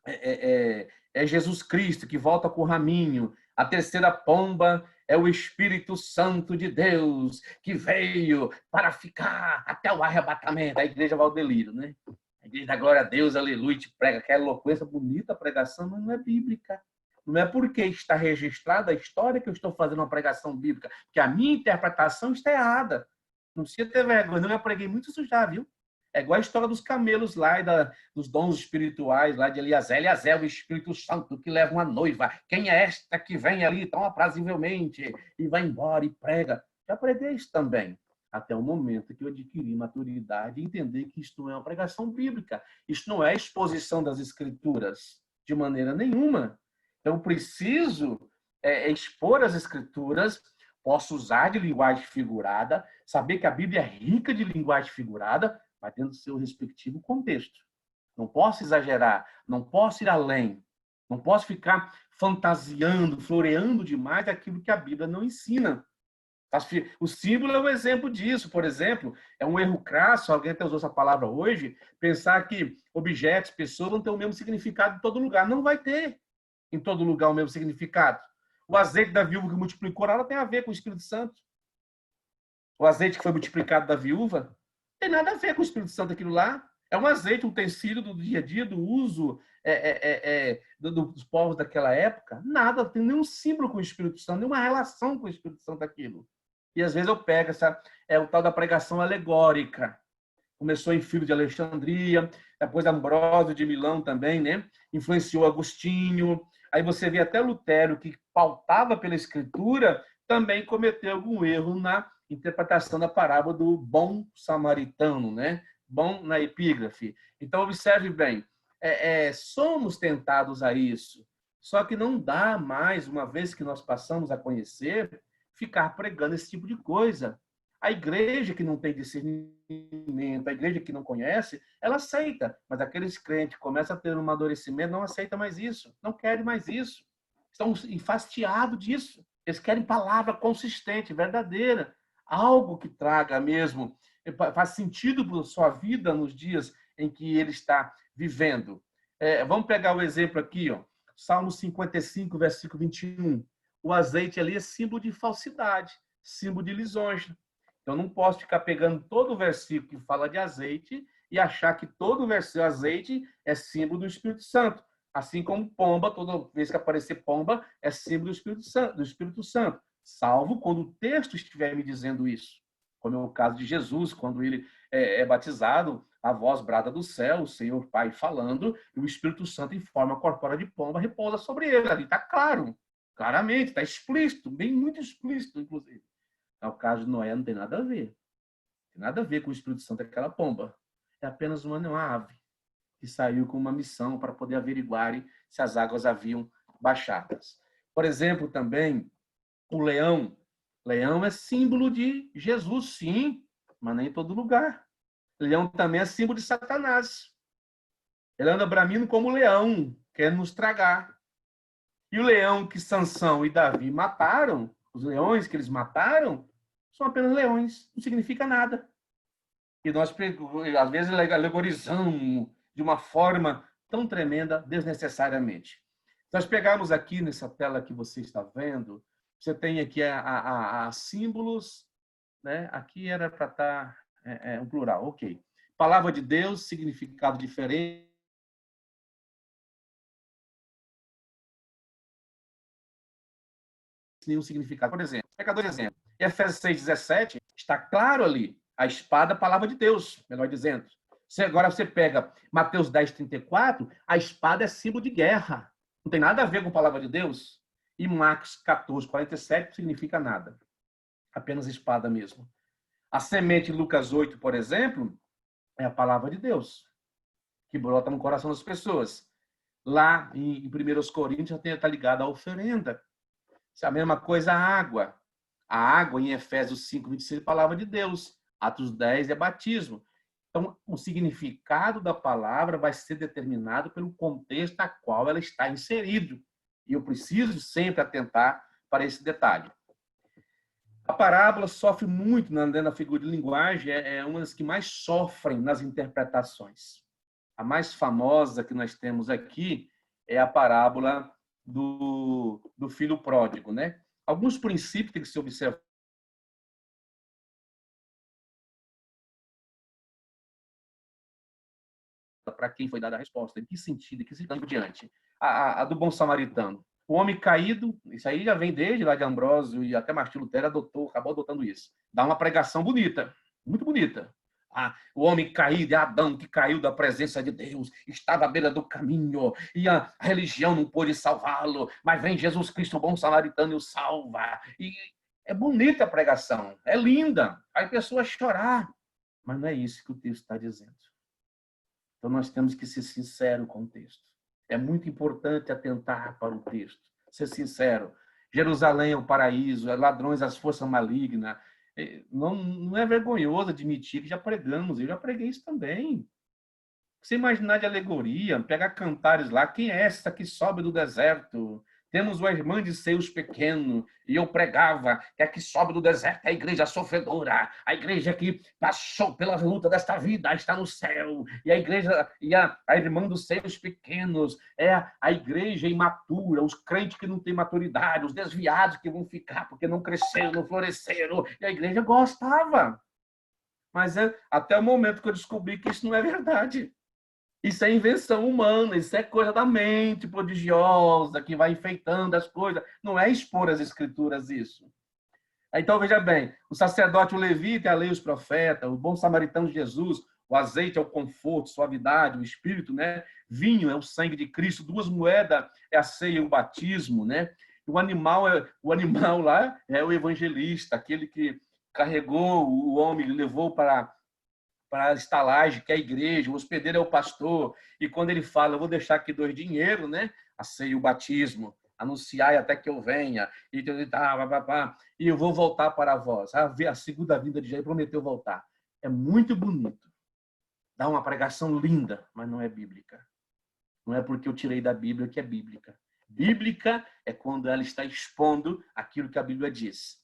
Speaker 3: é Jesus Cristo, que volta com o raminho. A terceira pomba é o Espírito Santo de Deus, que veio para ficar até o arrebatamento. A igreja vai ao delírio, né? A igreja da glória a Deus, aleluia, te prega aquela eloquência bonita, a pregação, mas não é bíblica. Não é porque está registrada a história que eu estou fazendo uma pregação bíblica, que a minha interpretação está errada. Não precisa ter vergonha, não, eu preguei muito isso já, viu? É igual a história dos camelos lá, dos dons espirituais lá de Eliasé. Eliasé é o Espírito Santo que leva uma noiva. Quem é esta que vem ali tão aprazivelmente e vai embora e prega? Já preguei isso também. Até o momento que eu adquiri maturidade e entender que isto não é uma pregação bíblica. Isto não é exposição das Escrituras, de maneira nenhuma. Então, eu preciso expor as Escrituras, posso usar de linguagem figurada, saber que a Bíblia é rica de linguagem figurada, mas dentro do seu respectivo contexto. Não posso exagerar, não posso ir além, não posso ficar fantasiando, floreando demais aquilo que a Bíblia não ensina. O símbolo é um exemplo disso. Por exemplo, é um erro crasso, alguém até usou essa palavra hoje, pensar que objetos, pessoas vão ter o mesmo significado em todo lugar. Não vai ter em todo lugar o mesmo significado. O azeite da viúva que multiplicou, ela tem a ver com o Espírito Santo. O azeite que foi multiplicado da viúva, não tem nada a ver com o Espírito Santo aquilo lá. É um azeite, um utensílio do dia a dia, do uso dos povos daquela época. Nada, não tem nenhum símbolo com o Espírito Santo, nenhuma relação com o Espírito Santo aquilo. E às vezes eu pego o tal da pregação alegórica. Começou em Filho de Alexandria, depois Ambrósio de Milão também, né? Influenciou Agostinho. Aí você vê até Lutero, que pautava pela Escritura, também cometeu algum erro na interpretação da parábola do bom samaritano, né? Bom na epígrafe. Então, observe bem, somos tentados a isso, só que não dá mais, uma vez que nós passamos a conhecer, ficar pregando esse tipo de coisa. A igreja que não tem discernimento, a igreja que não conhece, ela aceita, mas aqueles crentes que começam a ter um amadurecimento não aceita mais isso, não querem mais isso, estão enfastiados disso. Eles querem palavra consistente, verdadeira, algo que traga mesmo, faz sentido para a sua vida nos dias em que ele está vivendo. Vamos pegar o exemplo aqui, ó, Salmo 55, versículo 21. O azeite ali é símbolo de falsidade, símbolo de lisonja. Então, não posso ficar pegando todo o versículo que fala de azeite e achar que todo o versículo azeite é símbolo do Espírito Santo. Assim como pomba, toda vez que aparecer pomba, é símbolo do Espírito Santo. Salvo quando o texto estiver me dizendo isso. Como é o caso de Jesus, quando ele é batizado, a voz brada do céu, o Senhor Pai falando, e o Espírito Santo, em forma corpórea de pomba, repousa sobre ele. Ali está claro, claramente, está explícito, bem muito explícito, inclusive. No caso de Noé, não tem nada a ver. Não tem nada a ver com o Espírito Santo, aquela pomba. É apenas uma ave que saiu com uma missão para poder averiguar se as águas haviam baixadas. Por exemplo, também, o leão. Leão é símbolo de Jesus, sim, mas nem em todo lugar. Leão também é símbolo de Satanás. Ele anda bramindo como leão, querendo nos tragar. E o leão que Sansão e Davi mataram, os leões que eles mataram, são apenas leões, não significa nada. E nós, às vezes, alegorizamos de uma forma tão tremenda, desnecessariamente. Se nós pegarmos aqui nessa tela que você está vendo, você tem aqui a símbolos, né? Aqui era para estar um plural, ok. Palavra de Deus, significado diferente. Nenhum significado. Por exemplo, vou pegar dois exemplos. Em Efésios 6,17, está claro ali, a espada, a palavra de Deus, melhor dizendo. Agora você pega Mateus 10,34, a espada é símbolo de guerra. Não tem nada a ver com a palavra de Deus. E Marcos 14,47 não significa nada. Apenas espada mesmo. A semente em Lucas 8, por exemplo, é a palavra de Deus, que brota no coração das pessoas. Lá em 1 Coríntios já está ligada à oferenda. É a mesma coisa a água. A água em Efésios 5,26 é a palavra de Deus. Atos 10 é batismo. Então, o significado da palavra vai ser determinado pelo contexto a qual ela está inserido. E eu preciso sempre atentar para esse detalhe. A parábola sofre muito na figura de linguagem, é uma das que mais sofrem nas interpretações. A mais famosa que nós temos aqui é a parábola do filho pródigo, né? Alguns princípios têm que ser observados para quem foi dada a resposta, em que sentido, em que sentido diante. A do bom samaritano. O homem caído, isso aí já vem desde lá de Ambrósio e até Martim Lutero acabou adotando isso. Dá uma pregação bonita, muito bonita. O homem caído, é Adão, que caiu da presença de Deus, estava à beira do caminho, e a religião não pôde salvá-lo, mas vem Jesus Cristo, o bom samaritano, e o salva. E é bonita a pregação, é linda, aí a pessoa chorar, mas não é isso que o texto está dizendo. Então nós temos que ser sinceros com o texto. É muito importante atentar para o texto, ser sincero. Jerusalém é o paraíso, é ladrões as forças malignas. Não é vergonhoso admitir que já pregamos, eu já preguei isso também. Você imaginar de alegoria, pegar cantares lá, quem é essa que sobe do deserto? Temos uma irmã de seios pequenos, e eu pregava que a que sobe do deserto é a igreja sofredora, a igreja que passou pela luta desta vida, está no céu, e a igreja, a irmã dos seios pequenos é a igreja imatura, os crentes que não têm maturidade, os desviados que vão ficar porque não cresceram, não floresceram, e a igreja gostava. Mas até o momento que eu descobri que isso não é verdade. Isso é invenção humana, isso é coisa da mente prodigiosa, que vai enfeitando as coisas. Não é expor as escrituras isso. Então, veja bem, o sacerdote, o levita, é a lei e os profetas, o bom samaritano Jesus, o azeite é o conforto, suavidade, o espírito, né? Vinho é o sangue de Cristo, 2 moedas é a ceia e o batismo, né? O animal lá é o evangelista, aquele que carregou o homem, levou para a estalagem, que é a igreja, o hospedeiro é o pastor, e quando ele fala, eu vou deixar aqui 2 dinheiros, né? A ceia e o batismo, anunciai até que eu venha, e eu vou voltar para vós. A segunda vinda de Jesus prometeu voltar. É muito bonito. Dá uma pregação linda, mas não é bíblica. Não é porque eu tirei da Bíblia que é bíblica. Bíblica é quando ela está expondo aquilo que a Bíblia diz.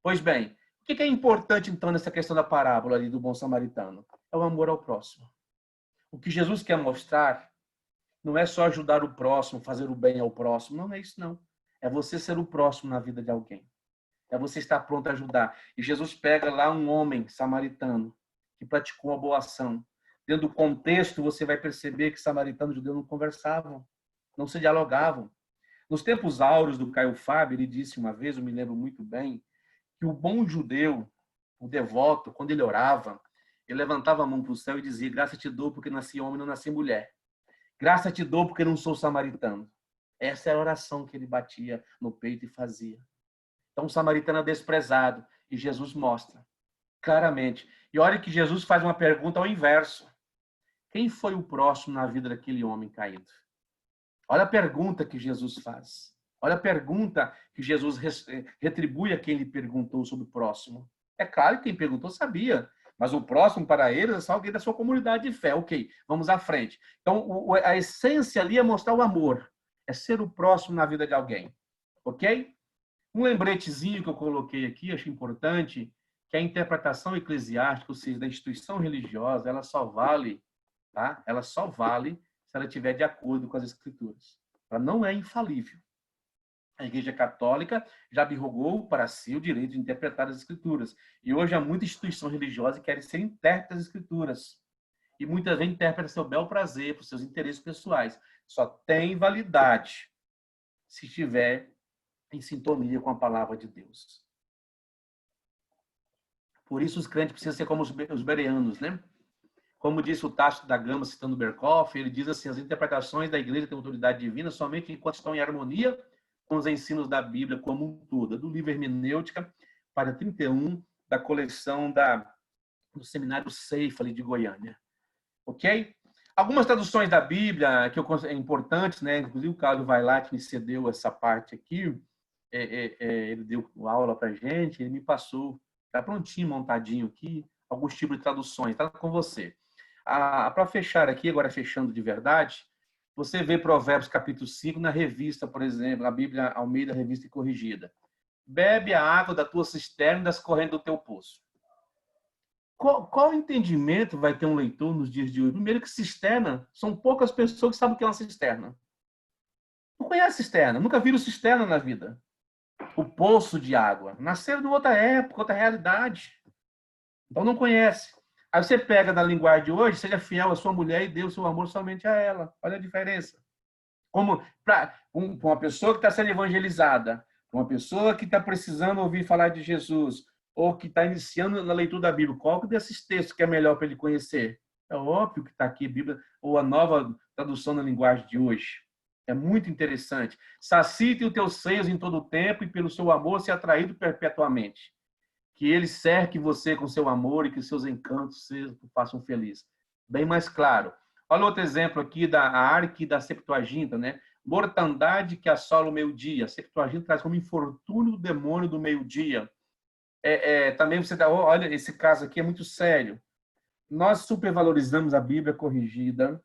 Speaker 3: Pois bem, o que é importante, então, nessa questão da parábola ali do bom samaritano? É o amor ao próximo. O que Jesus quer mostrar não é só ajudar o próximo, fazer o bem ao próximo. Não é isso, não. É você ser o próximo na vida de alguém. É você estar pronto a ajudar. E Jesus pega lá um homem samaritano que praticou uma boa ação. Dentro do contexto, você vai perceber que samaritanos e judeus não conversavam, não se dialogavam. Nos tempos áureos do Caio Fábio, ele disse uma vez, eu me lembro muito bem, que o bom judeu, o devoto, quando ele orava, ele levantava a mão para o céu e dizia: graça te dou porque nasci homem, não nasci mulher. Graça te dou porque não sou samaritano. Essa é a oração que ele batia no peito e fazia. Então, o samaritano é desprezado. E Jesus mostra claramente. E olha que Jesus faz uma pergunta ao inverso. Quem foi o próximo na vida daquele homem caído? Olha a pergunta que Jesus faz. Olha a pergunta que Jesus retribui a quem lhe perguntou sobre o próximo. É claro que quem perguntou sabia, mas o próximo para eles é só alguém da sua comunidade de fé. Ok, vamos à frente. Então, a essência ali é mostrar o amor. É ser o próximo na vida de alguém. Ok? Um lembretezinho que eu coloquei aqui, acho importante, que a interpretação eclesiástica, ou seja, da instituição religiosa, ela só vale tá? Ela só vale se ela estiver de acordo com as Escrituras. Ela não é infalível. A Igreja Católica já abrogou para si o direito de interpretar as Escrituras. E hoje há muitas instituições religiosas que querem ser intérpretes das Escrituras. E muitas vezes interpretam seu bel prazer, por seus interesses pessoais. Só tem validade se estiver em sintonia com a palavra de Deus. Por isso os crentes precisam ser como os bereanos, né? Como disse o Tácito da Gama, citando Berkoff, ele diz assim, as interpretações da igreja têm autoridade divina somente enquanto estão em harmonia com os ensinos da Bíblia como um todo. Do livro Hermenêutica, para 31, da coleção do Seminário Ceifa, ali de Goiânia. Ok? Algumas traduções da Bíblia que é importantes, né? Inclusive o Carlos Vailate me cedeu essa parte aqui, ele deu aula para a gente, ele me passou, está prontinho, montadinho aqui, alguns tipos de traduções, está com você. Para fechar aqui, agora fechando de verdade, você vê Provérbios capítulo 5 na revista, por exemplo, na Bíblia Almeida, revista e corrigida. Bebe a água da tua cisterna e das correntes do teu poço. Qual entendimento vai ter um leitor nos dias de hoje? Primeiro que cisterna, são poucas pessoas que sabem o que é uma cisterna. Não conhece cisterna, nunca viram cisterna na vida. O poço de água. Nasceram em outra época, outra realidade. Então não conhece. Aí você pega na linguagem de hoje, seja fiel à sua mulher e dê o seu amor somente a ela. Olha a diferença. Como para uma pessoa que está sendo evangelizada, uma pessoa que está precisando ouvir falar de Jesus, ou que está iniciando na leitura da Bíblia, qual desses textos que é melhor para ele conhecer? É óbvio que está aqui a Bíblia, ou a nova tradução na linguagem de hoje. É muito interessante. Sacite os teus seios em todo o tempo e pelo seu amor se atraído perpetuamente. Que ele cerque você com seu amor e que seus encantos o façam feliz. Bem mais claro. Olha outro exemplo aqui da Arque da Septuaginta, né? Mortandade que assola o meio-dia. A Septuaginta traz como infortúnio do demônio do meio-dia. Também você dá, olha, esse caso aqui é muito sério. Nós supervalorizamos a Bíblia corrigida.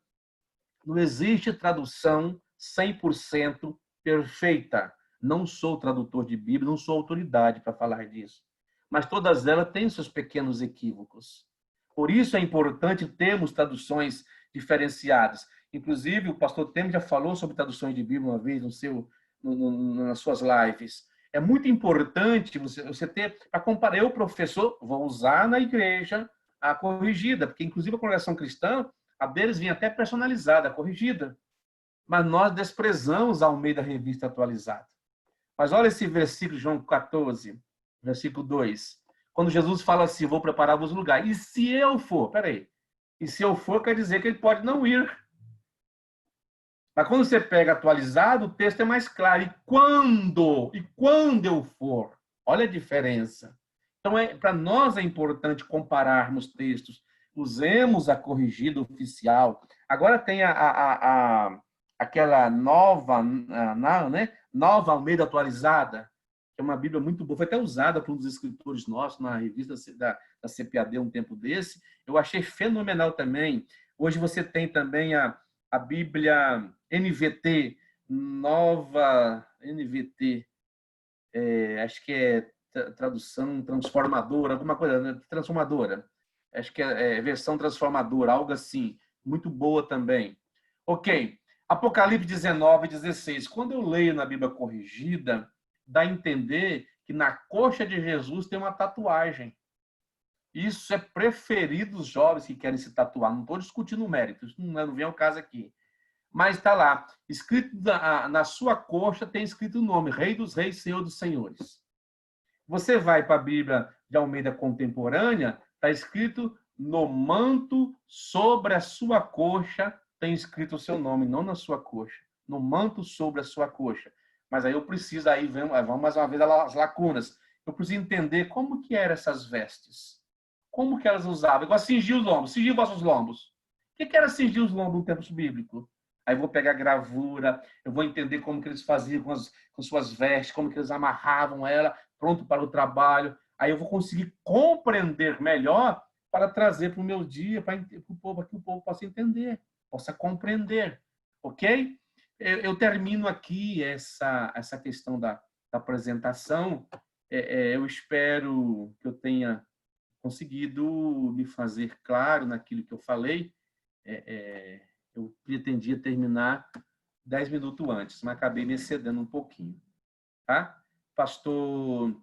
Speaker 3: Não existe tradução 100% perfeita. Não sou tradutor de Bíblia, não sou autoridade para falar disso. Mas todas elas têm seus pequenos equívocos. Por isso é importante termos traduções diferenciadas. Inclusive, o pastor Temer já falou sobre traduções de Bíblia uma vez nas suas lives. É muito importante você ter, para comparar, eu, professor, vou usar na igreja a corrigida, porque inclusive a congregação cristã, a deles vinha até personalizada, corrigida. Mas nós desprezamos a Almeida Revista Atualizada. Mas olha esse versículo, João 14, versículo 2. Quando Jesus fala assim, vou preparar-vos lugar. E se eu for? Peraí. E se eu for, quer dizer que ele pode não ir. Mas quando você pega atualizado, o texto é mais claro. E quando eu for? Olha a diferença. Então, para nós é importante compararmos textos. Usemos a corrigida oficial. Agora tem aquela nova, né? Nova Almeida Atualizada, que é uma Bíblia muito boa. Foi até usada por um dos escritores nossos na revista da CPAD um tempo desse. Eu achei fenomenal também. Hoje você tem também a Bíblia NVT, nova NVT, acho que é tradução transformadora, alguma coisa, né? Transformadora. Acho que é versão transformadora, algo assim. Muito boa também. Ok. Apocalipse 19, 16. Quando eu leio na Bíblia corrigida, dá a entender que na coxa de Jesus tem uma tatuagem. Isso é preferido dos jovens que querem se tatuar. Não estou discutindo o mérito, isso não vem ao caso aqui. Mas está lá, escrito na sua coxa, tem escrito o nome, Rei dos Reis, Senhor dos Senhores. Você vai para a Bíblia de Almeida Contemporânea, está escrito no manto sobre a sua coxa, tem escrito o seu nome, não na sua coxa. No manto sobre a sua coxa. Mas aí eu preciso, aí vamos mais uma vez às lacunas. Eu preciso entender como que eram essas vestes. Como que elas usavam? Igual cingir os lombos, cingir vossos lombos. O que era cingir os lombos no tempo bíblico? Aí eu vou pegar gravura, eu vou entender como que eles faziam com suas vestes, como que eles amarravam ela, pronto para o trabalho. Aí eu vou conseguir compreender melhor para trazer para o meu dia, para o povo, que o povo possa entender, possa compreender. Ok? Eu termino aqui essa questão da apresentação. Eu espero que eu tenha conseguido me fazer claro naquilo que eu falei. eu pretendia terminar 10 minutos antes, mas acabei me excedendo um pouquinho. Tá? Pastor